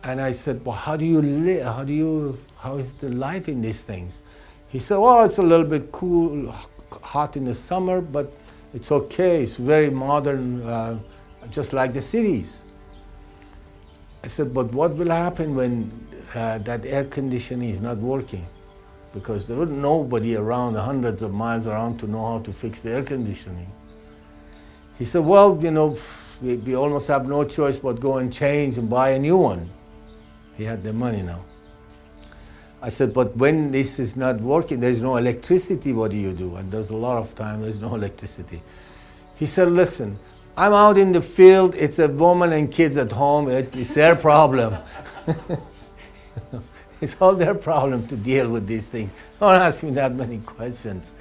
And I said, well, how do you live? How is the life in these things? He said, well, it's a little bit cool, hot in the summer, but it's okay. It's very modern, just like the cities. I said, but what will happen when that air conditioning is not working? Because there was nobody around, hundreds of miles around, to know how to fix the air conditioning. He said, well, you know, we almost have no choice but go and change and buy a new one. He had the money now. I said, but when this is not working, there's no electricity, what do you do? And there's a lot of time, there's no electricity. He said, listen, I'm out in the field, it's a woman and kids at home, it's their problem. It's all their problem to deal with these things. Don't ask me that many questions.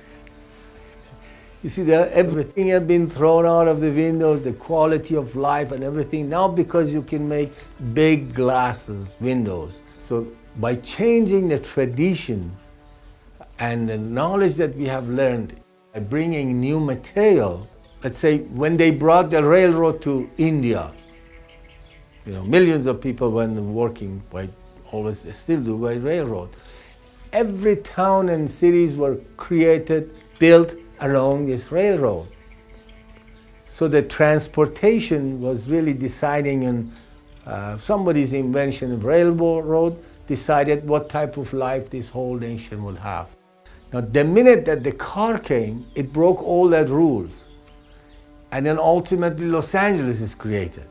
You see, everything had been thrown out of the windows, the quality of life and everything, now because you can make big glasses, windows. So by changing the tradition and the knowledge that we have learned, by bringing new material, let's say when they brought the railroad to India, you know, millions of people went working by, always they still do, by railroad. Every town and cities were created, built along this railroad. So the transportation was really deciding on somebody's invention of railroad decided what type of life this whole nation will have. Now, the minute that the car came, it broke all that rules. And then ultimately Los Angeles is created.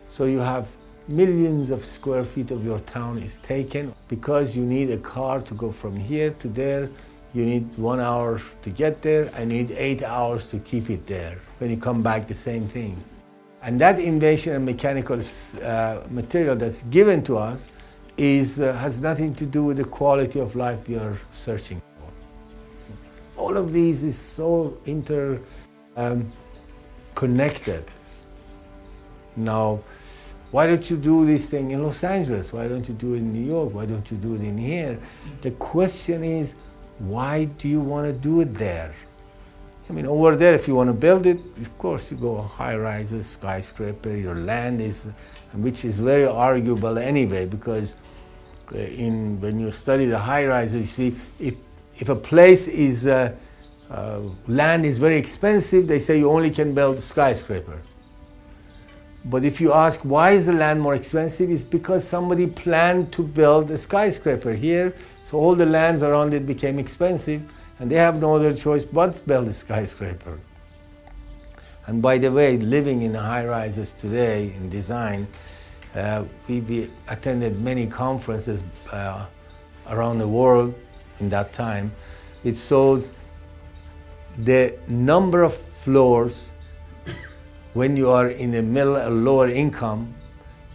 So you have millions of square feet of your town is taken because you need a car to go from here to there. You need 1 hour to get there and you need 8 hours to keep it there. When you come back, the same thing. And that invention and mechanical material that's given to us has nothing to do with the quality of life we are searching for. All of these is so connected. Now, why don't you do this thing in Los Angeles? Why don't you do it in New York? Why don't you do it in here? The question is, why do you want to do it there? I mean, over there, if you want to build it, of course, you go high rises, skyscraper, your land is, which is very arguable anyway, because when you study the high rises, you see, if a place is, land is very expensive, they say you only can build a skyscraper. But if you ask why is the land more expensive, it's because somebody planned to build a skyscraper here, so all the lands around it became expensive, and they have no other choice but to build a skyscraper. And by the way, living in high rises today in design, we attended many conferences around the world in that time. It shows the number of floors when you are in the middle or lower income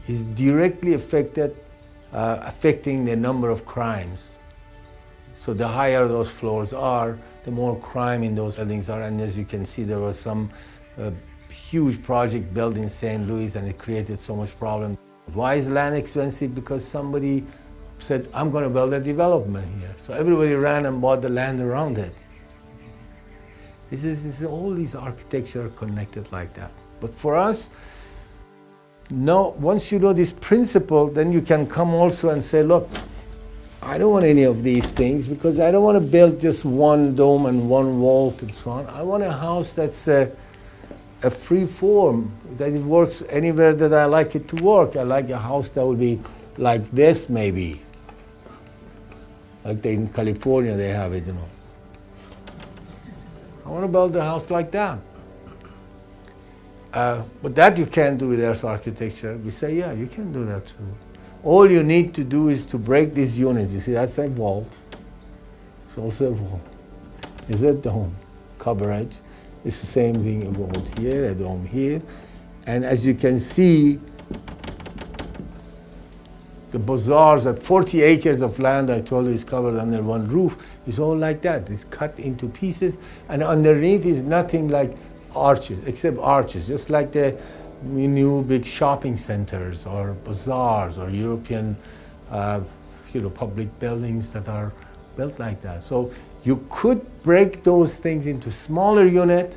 is directly affecting the number of crimes. So the higher those floors are, the more crime in those buildings are. And as you can see, there was some huge project built in St. Louis and it created so much problem. Why is land expensive? Because somebody said, I'm going to build a development here. So everybody ran and bought the land around it. All these architecture are connected like that. But for us, no, once you know this principle, then you can come also and say, look, I don't want any of these things because I don't want to build just one dome and one vault and so on. I want a house that's a free form, that it works anywhere that I like it to work. I like a house that will be like this maybe. Like in California they have it, you know. I want to build a house like that. But that you can't do with earth architecture. We say, yeah, you can do that too. All you need to do is to break these units. You see, that's a vault. It's also a vault. It's a dome coverage. It's the same thing, a vault here, a dome here. And as you can see, the bazaars at 40 acres of land I told you is covered under one roof. It's all like that. It's cut into pieces. And underneath is nothing like arches, except arches, just like the new big shopping centers or bazaars or European public buildings that are built like that. So you could break those things into smaller unit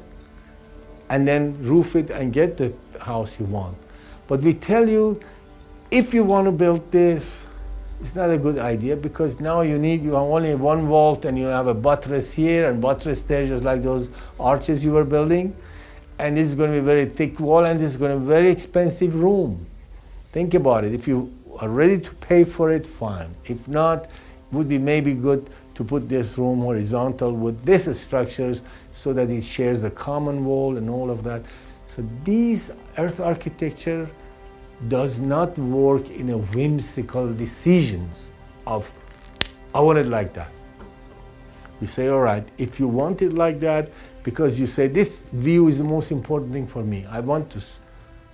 and then roof it and get the house you want. But we tell you, if you want to build this, it's not a good idea because now you have only one vault and you have a buttress here and buttress there, just like those arches you were building. And this is going to be a very thick wall and this is going to be a very expensive room. Think about it. If you are ready to pay for it, fine. If not, it would be maybe good to put this room horizontal with these structures so that it shares a common wall and all of that. So these earth architecture does not work in a whimsical decisions of, I want it like that. We say, all right, if you want it like that, because you say, this view is the most important thing for me. I want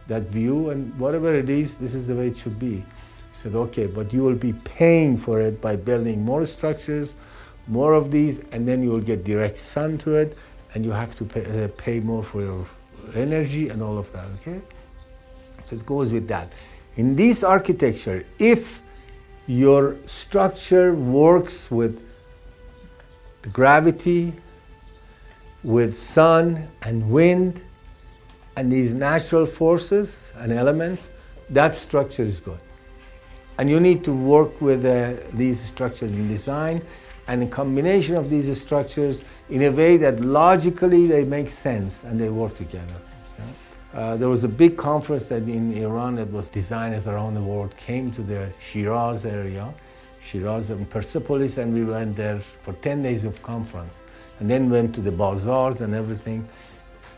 that view, and whatever it is, this is the way it should be. He said, okay, but you will be paying for it by building more structures, more of these, and then you will get direct sun to it, and you have to pay more for your energy and all of that, okay? So it goes with that. In this architecture, if your structure works with the gravity, with sun and wind and these natural forces and elements, that structure is good. And you need to work with these structures in design and the combination of these structures in a way that logically they make sense and they work together. Yeah? There was a big conference that in Iran that was designers around the world came to the Shiraz area, Shiraz and Persepolis, and we went there for 10 days of conference. And then went to the bazaars and everything.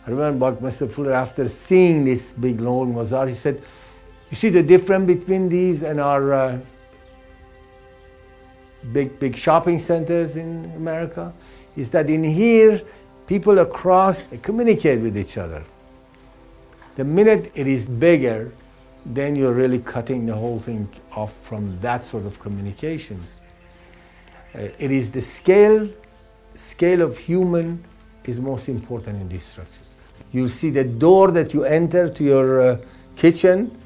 I remember Buckminster Fuller, after seeing this big long bazaar, he said, you see the difference between these and our big shopping centers in America? Is that in here, people across they communicate with each other. The minute it is bigger, then you're really cutting the whole thing off from that sort of communications. It is the scale of human is most important in these structures. You see the door that you enter to your kitchen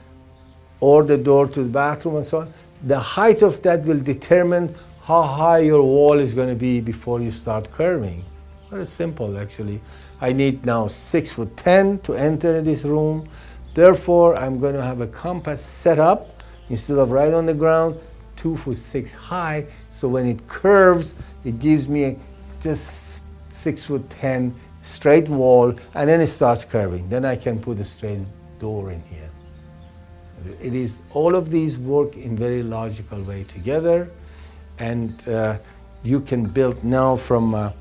or the door to the bathroom and so on. The height of that will determine how high your wall is going to be before you start curving. Very simple, actually. I need now 6'10" to enter this room. Therefore, I'm going to have a compass set up instead of right on the ground, 2'6" high. So when it curves, it gives me just 6'10" straight wall, and then it starts curving. Then I can put a straight door in here. It is all of these work in very logical way together, and you can build now from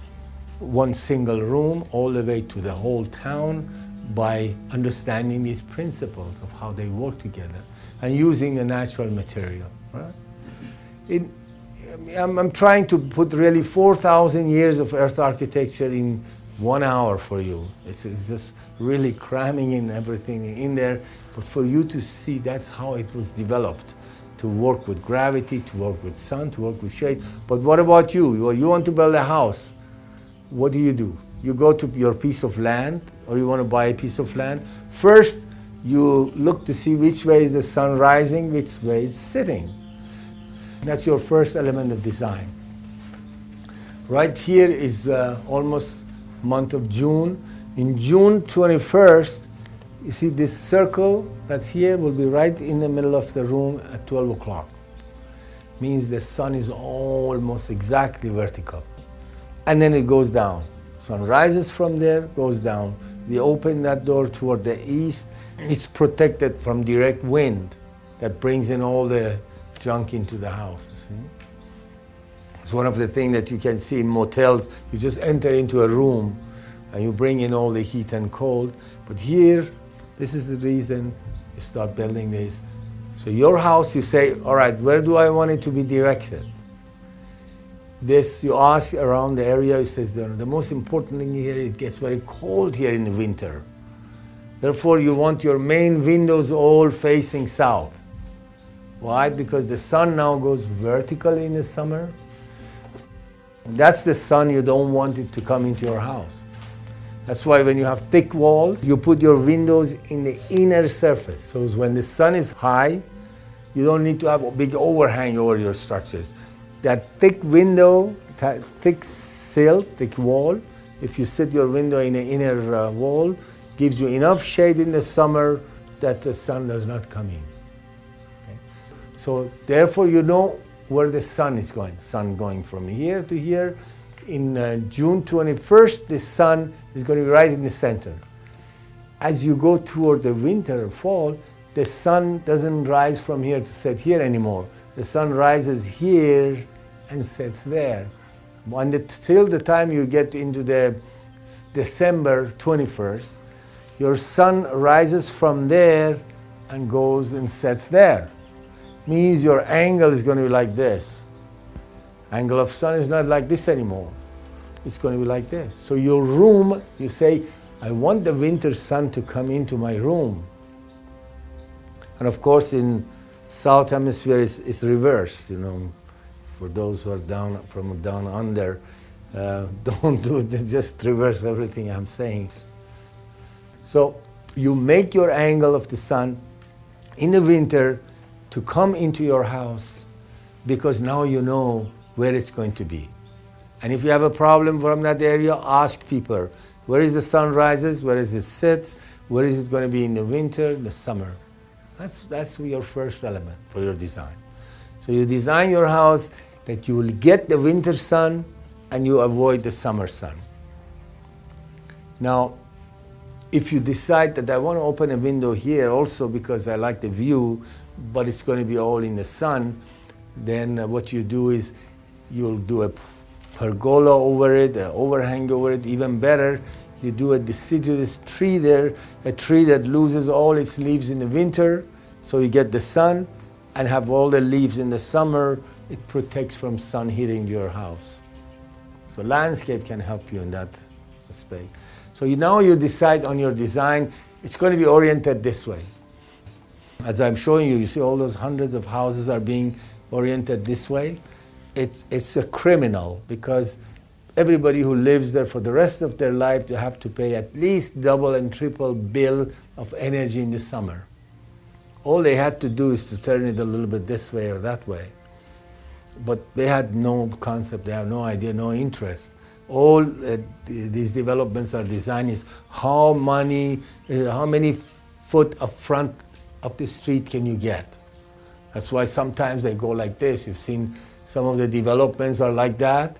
one single room all the way to the whole town by understanding these principles of how they work together and using the natural material. Right? I'm trying to put really 4,000 years of earth architecture in 1 hour for you. It's just really cramming in everything in there, but for you to see that's how it was developed, to work with gravity, to work with sun, to work with shade. But what about you? You want to build a house. What do? You go to your piece of land, or you want to buy a piece of land. First, you look to see which way is the sun rising, which way it's setting. That's your first element of design. Right here is almost month of June. In June 21st, you see this circle that's here will be right in the middle of the room at 12 o'clock. Means the sun is almost exactly vertical. And then it goes down. Sun rises from there, goes down. We open that door toward the east. It's protected from direct wind that brings in all the junk into the house. See? It's one of the things that you can see in motels. You just enter into a room and you bring in all the heat and cold. But here, this is the reason you start building this. So your house, you say, all right, where do I want it to be directed? This, you ask around the area, it says the most important thing here, it gets very cold here in the winter. Therefore, you want your main windows all facing south. Why? Because the sun now goes vertically in the summer. That's the sun you don't want it to come into your house. That's why when you have thick walls, you put your windows in the inner surface. So when the sun is high, you don't need to have a big overhang over your structures. That thick window, thick sill, thick wall, if you set your window in the inner wall, gives you enough shade in the summer that the sun does not come in. Okay? So therefore you know where the sun is going. Sun going from here to here. In June 21st, the sun is going to be right in the center. As you go toward the winter or fall, the sun doesn't rise from here to set here anymore. The sun rises here and sets there. Till the time you get into the December 21st, your sun rises from there and goes and sets there. Means your angle is going to be like this. Angle of sun is not like this anymore. It's going to be like this. So your room, you say, I want the winter sun to come into my room. And of course in South Hemisphere it's reverse, you know. For those who are down under, don't do it, just reverse everything I'm saying. So you make your angle of the sun in the winter to come into your house because now you know where it's going to be. And if you have a problem from that area, ask people, where is the sun rises, where is it sets, where is it going to be in the winter, the summer. That's your first element for your design. So you design your house that you will get the winter sun and you avoid the summer sun. Now, If you decide that I want to open a window here also because I like the view, but it's going to be all in the sun, then what you do is you'll do a pergola over it, an overhang over it. Even better, you do a deciduous tree there, a tree that loses all its leaves in the winter, so you get the sun, and have all the leaves in the summer. It protects from sun hitting your house. So landscape can help you in that aspect. So now you decide on your design, it's going to be oriented this way. As I'm showing you, you see all those hundreds of houses are being oriented this way. It's a criminal, because everybody who lives there for the rest of their life, they have to pay at least double and triple bill of energy in the summer. All they had to do is to turn it a little bit this way or that way. But they had no concept, they have no idea, no interest. All these developments are designed is how many foot of front of the street can you get. That's why sometimes they go like this. You've seen some of the developments are like that.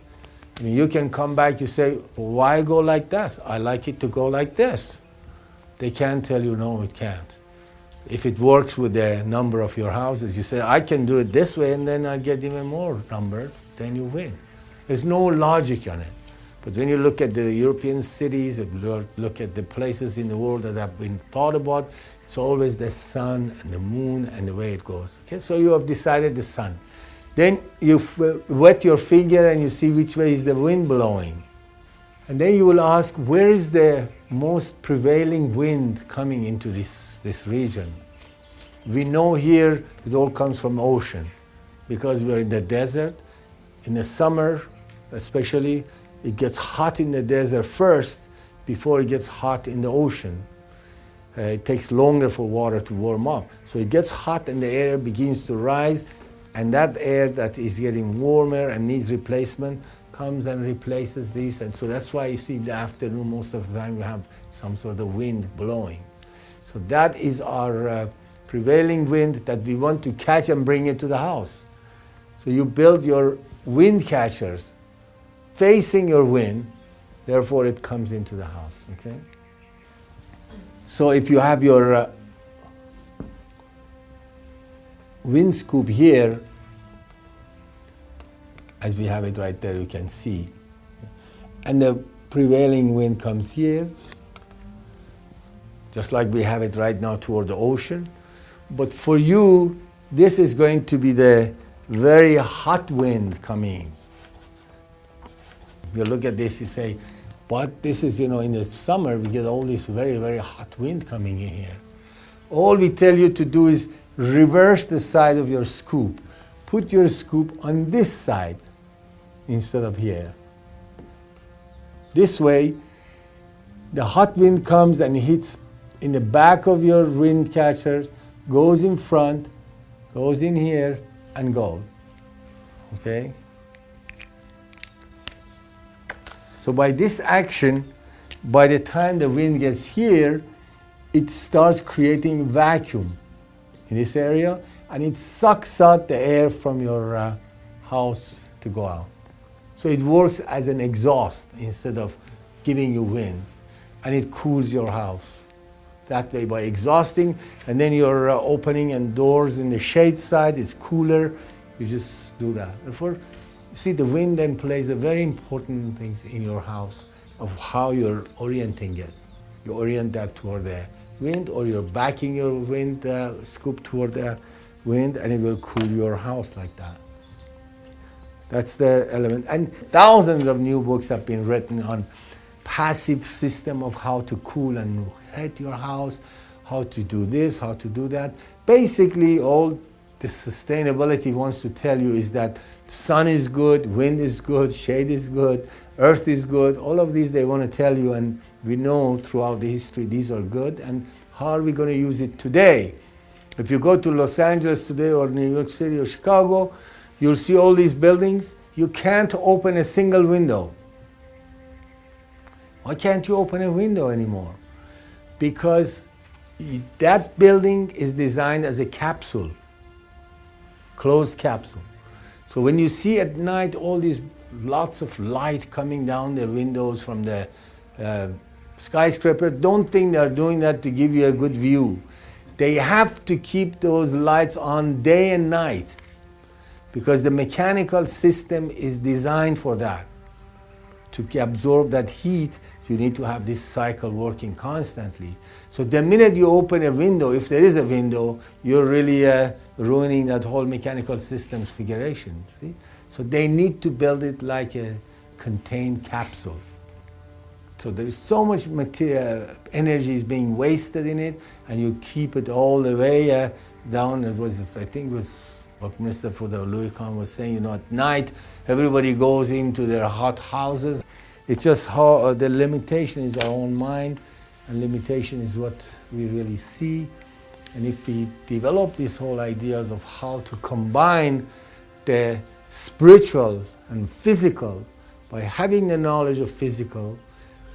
I mean, you can come back, you say, why go like this? I like it to go like this. They can't tell you, no, it can't. If it works with the number of your houses, you say, I can do it this way, and then I get even more number, then you win. There's no logic on it. But when you look at the European cities, look at the places in the world that have been thought about, it's always the sun and the moon and the way it goes. Okay, so you have decided the sun. Then you wet your finger and you see which way is the wind blowing. And then you will ask, where is the most prevailing wind coming into this region? We know here it all comes from ocean, because we're in the desert. In the summer, especially, it gets hot in the desert first before it gets hot in the ocean. It takes longer for water to warm up. So it gets hot and the air begins to rise, and that air that is getting warmer and needs replacement comes and replaces this. And so that's why you see in the afternoon most of the time you have some sort of wind blowing. So that is our prevailing wind that we want to catch and bring it to the house. So you build your wind catchers facing your wind, therefore it comes into the house, okay? So if you have your wind scoop here, as we have it right there, you can see. And the prevailing wind comes here, just like we have it right now toward the ocean. But for you, this is going to be the very hot wind coming. You look at this, you say, but this is, in the summer, we get all this very, very hot wind coming in here. All we tell you to do is reverse the side of your scoop. Put your scoop on this side instead of here. This way, the hot wind comes and hits in the back of your wind catchers, goes in front, goes in here, and goes. Okay? So by this action, by the time the wind gets here, it starts creating vacuum in this area, and it sucks out the air from your house to go out. So it works as an exhaust instead of giving you wind, and it cools your house. That way, by exhausting, and then you're opening and doors in the shade side, it's cooler. You just do that. Therefore, you see, the wind then plays a very important thing in your house of how you're orienting it. You orient that toward the wind, or you're backing your wind scoop toward the wind, and it will cool your house like that. That's the element. And thousands of new books have been written on passive system of how to cool and heat your house, how to do this, how to do that. Basically, all the sustainability wants to tell you is that sun is good, wind is good, shade is good, earth is good. All of these they want to tell you, and we know throughout the history these are good. And how are we going to use it today? If you go to Los Angeles today, or New York City or Chicago, you'll see all these buildings. You can't open a single window. Why can't you open a window anymore? Because that building is designed as a capsule, closed capsule. So when you see at night all these lots of light coming down the windows from the Skyscraper, don't think they're doing that to give you a good view. They have to keep those lights on day and night because the mechanical system is designed for that. To absorb that heat, you need to have this cycle working constantly. So the minute you open a window, if there is a window, you're really ruining that whole mechanical system's configuration. See? So they need to build it like a contained capsule. So there is so much energy is being wasted in it, and you keep it all the way down. It was, I think, it was what Minister for the Louis Khan was saying. You know, at night everybody goes into their hot houses. It's just how the limitation is our own mind, and limitation is what we really see. And if we develop these whole ideas of how to combine the spiritual and physical by having the knowledge of physical,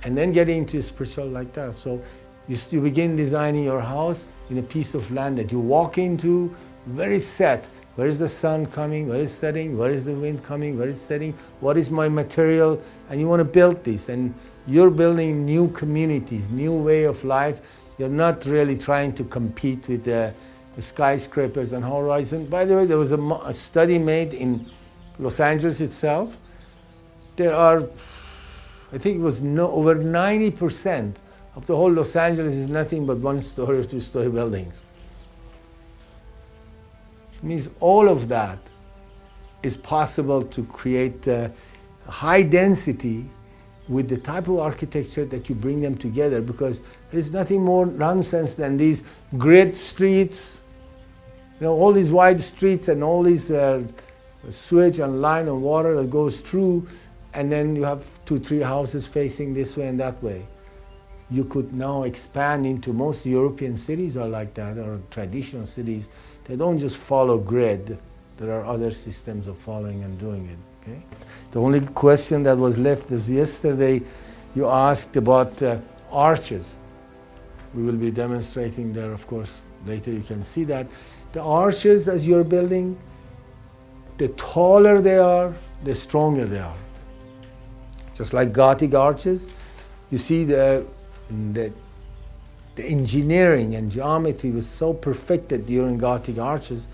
and then getting into spiritual like that. So you begin designing your house in a piece of land that you walk into, very set. Where is the sun coming? Where is setting? Where is the wind coming? Where is setting? What is my material? And you want to build this. And you're building new communities, new way of life. You're not really trying to compete with the skyscrapers on horizon. By the way, there was a study made in Los Angeles itself. There are, I think it was over 90% of the whole Los Angeles is nothing but one-story or two-story buildings. It means all of that is possible to create high density with the type of architecture that you bring them together, because there is nothing more nonsense than these grid streets, you know, all these wide streets and all these sewage and line of water that goes through, and then you have 2-3 houses facing this way and that way. You could now expand into most European cities are like that, or traditional cities. They don't just follow grid. There are other systems of following and doing it. Okay? The only question that was left is yesterday you asked about arches. We will be demonstrating there, of course, later you can see that. The arches as you're building, the taller they are, the stronger they are. Just like Gothic arches, you see the engineering and geometry was so perfected during Gothic arches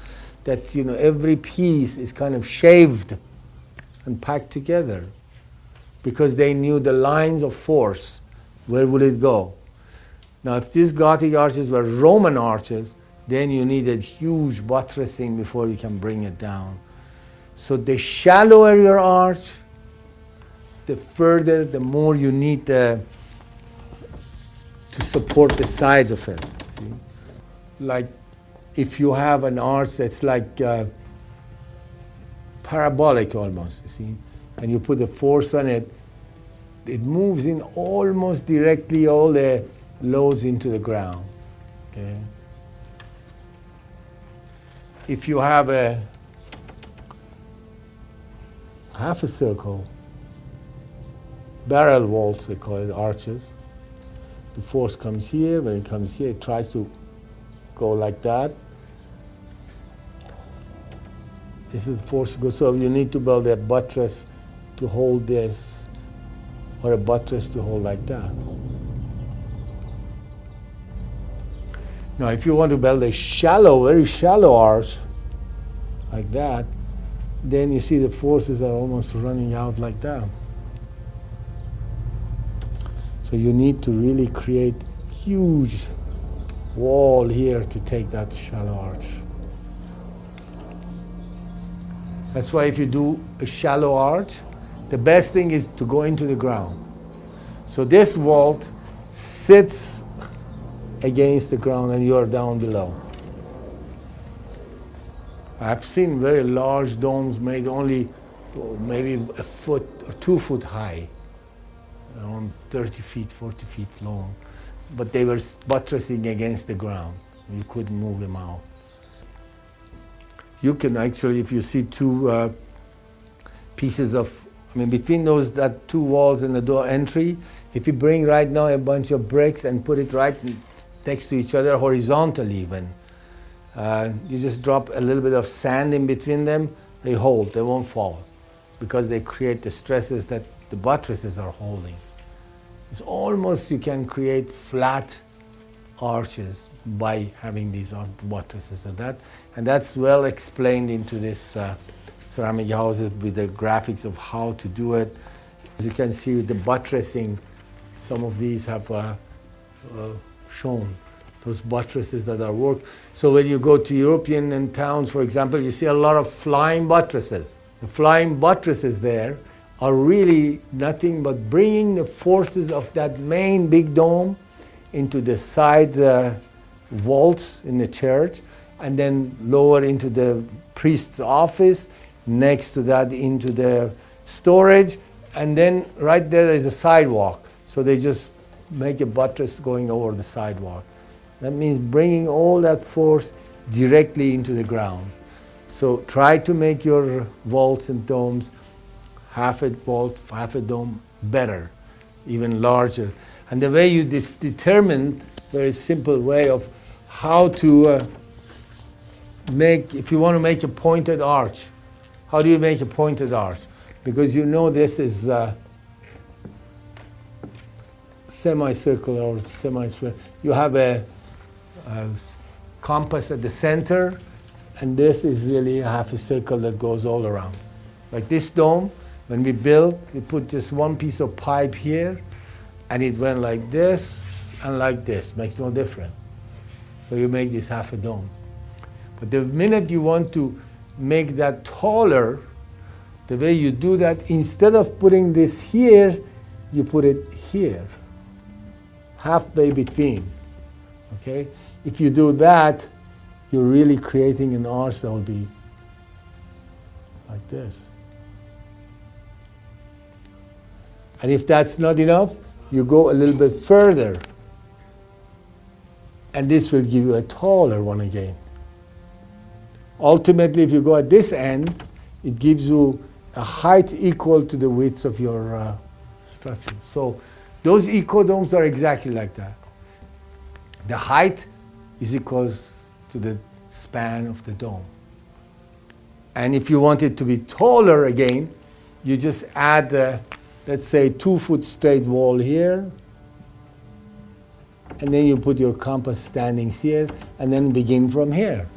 that, you know, every piece is kind of shaved and packed together because they knew the lines of force. Where will it go? Now, if these Gothic arches were Roman arches, then you needed huge buttressing before you can bring it down. So the shallower your arch, the further, the more you need to support the sides of it. See? Like if you have an arch that's like parabolic almost, you see, and you put the force on it, it moves in almost directly all the loads into the ground. Okay? If you have a half a circle, barrel vaults, they call it, arches. The force comes here. When it comes here, it tries to go like that. This is the force to go. So you need to build a buttress to hold this, or a buttress to hold like that. Now, if you want to build a shallow, very shallow arch, like that, then you see the forces are almost running out like that. So you need to really create huge wall here to take that shallow arch. That's why if you do a shallow arch, the best thing is to go into the ground. So this vault sits against the ground and you are down below. I've seen very large domes made only maybe a foot or 2 foot high, around 30 feet, 40 feet long. But they were buttressing against the ground. You couldn't move them out. You can actually, if you see two pieces of, between that two walls and the door entry, if you bring right now a bunch of bricks and put it right next to each other, horizontally even, you just drop a little bit of sand in between them, they hold, they won't fall, because they create the stresses that the buttresses are holding. It's almost you can create flat arches by having these buttresses and that's well explained into this ceramic houses with the graphics of how to do it. As you can see with the buttressing, some of these have shown those buttresses that are worked. So when you go to European towns, for example, you see a lot of flying buttresses. The flying buttresses there are really nothing but bringing the forces of that main big dome into the side vaults in the church, and then lower into the priest's office, next to that into the storage, and then right there is a sidewalk. So they just make a buttress going over the sidewalk. That means bringing all that force directly into the ground. So try to make your vaults and domes, half a vault, half a dome, better, even larger. And the way you determined, very simple way of how to make, if you want to make a pointed arch, how do you make a pointed arch? Because you know this is semicircular or semi-square. You have a compass at the center, and this is really half a circle that goes all around. Like this dome, when we built, we put just one piece of pipe here, and it went like this and like this. Makes no difference. So you make this half a dome. But the minute you want to make that taller, the way you do that, instead of putting this here, you put it here, halfway between. Okay? If you do that, you're really creating an arch that will be like this. And if that's not enough, you go a little bit further, and this will give you a taller one again. Ultimately, if you go at this end, it gives you a height equal to the width of your structure. So those ecodomes are exactly like that. The height is equal to the span of the dome. And if you want it to be taller again, you just add let's say 2-foot straight wall here, and then you put your compass standings here, and then begin from here.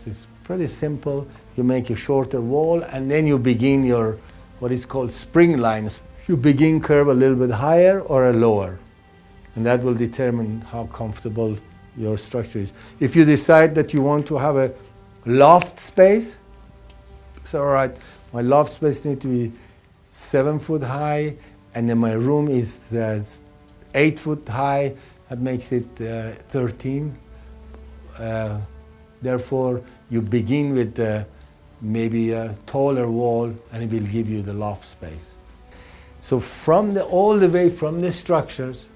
It's pretty simple. You make a shorter wall, and then you begin your what is called spring lines. You begin curve a little bit higher or a lower, and that will determine how comfortable your structure is. If you decide that you want to have a loft space, so all right, my loft space needs to be 7 foot high, and then my room is 8 foot high. That makes it 13. Therefore, you begin with maybe a taller wall, and it will give you the loft space. So from all the way from the structures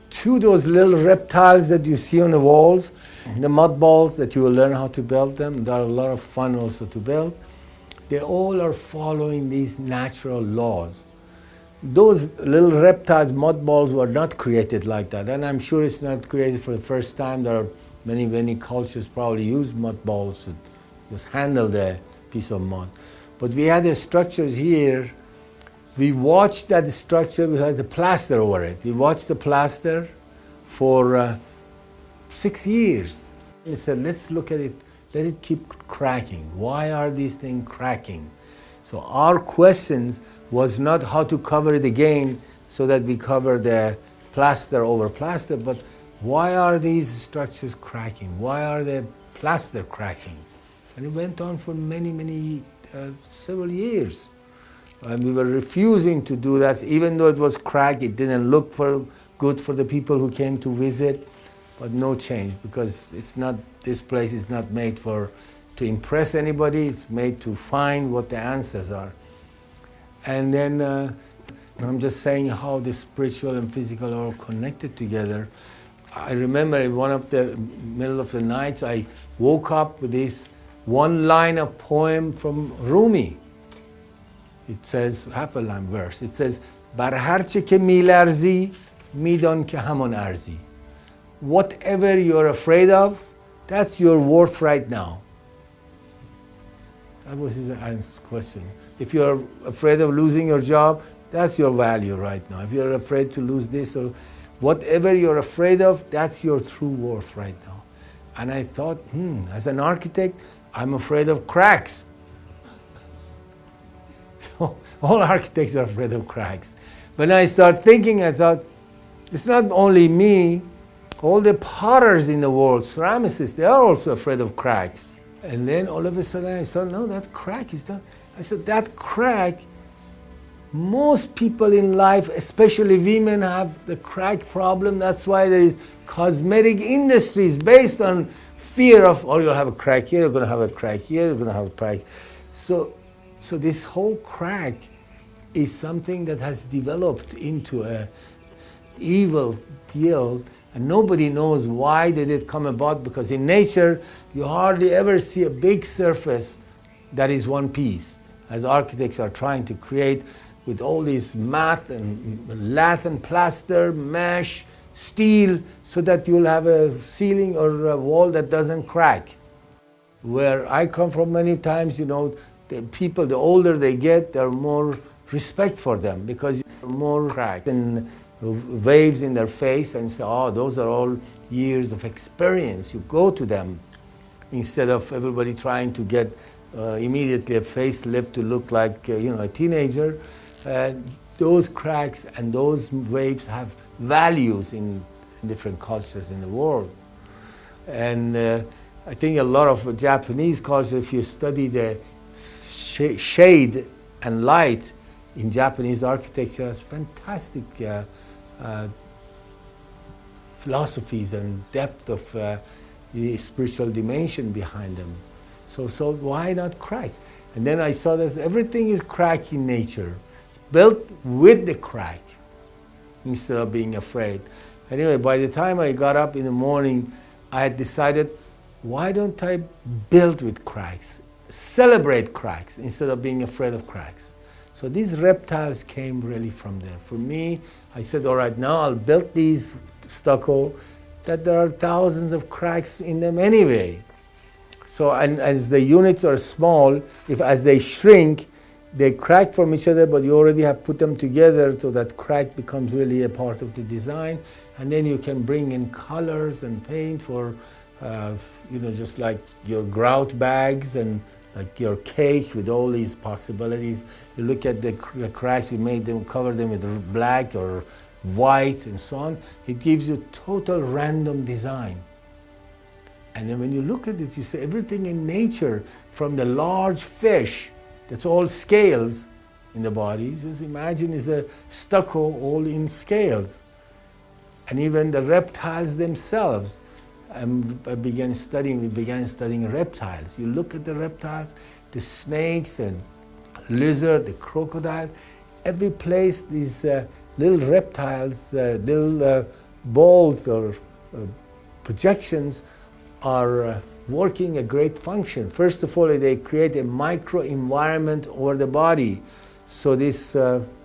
to those little reptiles that you see on the walls, the mud balls that you will learn how to build them. There are a lot of fun also to build. They all are following these natural laws. Those little reptiles, mud balls, were not created like that, and I'm sure it's not created for the first time. There are many cultures probably use mud balls to just handle the piece of mud. But we had the structures here. We watched that structure. We had the plaster over it. We watched the plaster for 6 years. We said, let's look at it. Let it keep cracking. Why are these things cracking? So our questions was not how to cover it again so that we cover the plaster over plaster, but why are these structures cracking? Why are the plaster cracking? And it went on for several years. And we were refusing to do that. Even though it was cracked, it didn't look good for the people who came to visit. But no change, because this place is not made to impress anybody. It's made to find what the answers are. And then I'm just saying how the spiritual and physical are all connected together. I remember in one of the middle of the nights, I woke up with this one line of poem from Rumi. It says, half a line verse. It says, Bar harche ke milarzi, midon ke hamon arzi. Whatever you're afraid of, that's your worth right now. That was his question. If you're afraid of losing your job, that's your value right now. If you're afraid to lose this or whatever you're afraid of, that's your true worth right now. And I thought, as an architect, I'm afraid of cracks. So all architects are afraid of cracks. When I start thinking, I thought, it's not only me, all the potters in the world, ceramicists, they are also afraid of cracks. And then all of a sudden I saw, no, that crack is not. I said, that crack, most people in life, especially women, have the crack problem. That's why there is cosmetic industries based on fear of, oh, you'll have a crack here, you're going to have a crack here, you're going to have a crack. So this whole crack is something that has developed into a evil deal, and nobody knows why did it come about, because in nature you hardly ever see a big surface that is one piece, as architects are trying to create with all these math and lath and plaster, mesh, steel, so that you'll have a ceiling or a wall that doesn't crack. Where I come from, many times, the people, the older they get, there are more respect for them, because more cracks and waves in their face, and say, oh, those are all years of experience. You go to them instead of everybody trying to get immediately a facelift to look like a teenager. Those cracks and those waves have values in different cultures in the world. And I think a lot of Japanese culture, if you study the shade and light in Japanese architecture, has fantastic philosophies and depth of the spiritual dimension behind them. So why not cracks? And then I saw that everything is crack in nature, built with the crack, instead of being afraid. Anyway, by the time I got up in the morning, I had decided, why don't I build with cracks, celebrate cracks, instead of being afraid of cracks? So these reptiles came really from there. For me, I said, all right, now I'll build these stucco that there are thousands of cracks in them anyway. So, and as the units are small, as they shrink, they crack from each other, but you already have put them together, so that crack becomes really a part of the design. And then you can bring in colors and paint for, just like your grout bags and like your cake with all these possibilities. You look at the cracks, you made them, cover them with black or white and so on. It gives you total random design. And then when you look at it, you see everything in nature, from the large fish, that's all scales in the body. Just imagine it's a stucco all in scales. And even the reptiles themselves. We began studying reptiles. You look at the reptiles, the snakes and lizard, the crocodile, every place these little reptiles, little balls or projections are working a great function. First of all, they create a micro-environment over the body. So this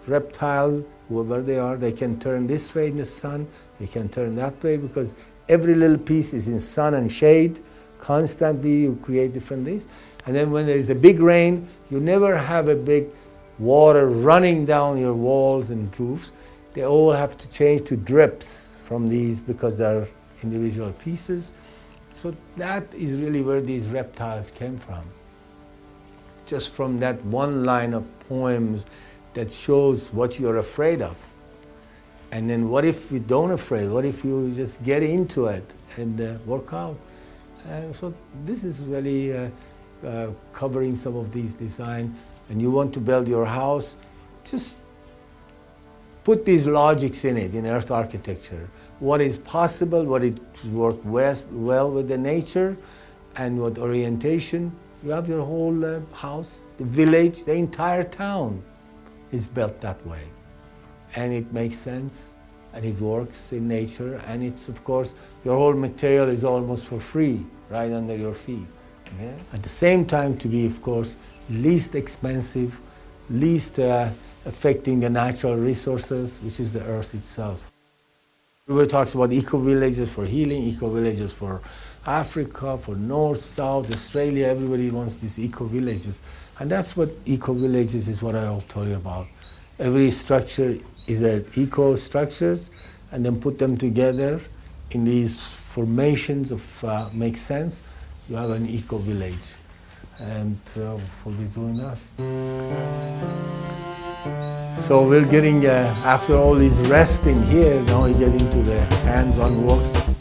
reptile, whoever they are, they can turn this way in the sun, they can turn that way, because every little piece is in sun and shade. Constantly you create different things. And then when there is a big rain, you never have a big water running down your walls and roofs. They all have to change to drips from these, because they're individual pieces. So that is really where these reptiles came from. Just from that one line of poems that shows what you're afraid of. And then what if you don't afraid? What if you just get into it and work out? And so this is really covering some of these design. And you want to build your house, just put these logics in it, in earth architecture. What is possible, what it works well with the nature, and what orientation. You have your whole house, the village, the entire town is built that way. And it makes sense, and it works in nature, and it's, of course, your whole material is almost for free, right under your feet. Yeah? At the same time, to be, of course, least expensive, least affecting the natural resources, which is the earth itself. Everybody talks about eco-villages for healing, eco-villages for Africa, for North, South, Australia. Everybody wants these eco-villages. And that's what eco-villages is, what I told you about. Every structure is an eco structures, and then put them together in these formations of make sense. You have an eco village, and we'll be doing that. So we're getting after all this resting here, now we get into the hands-on work.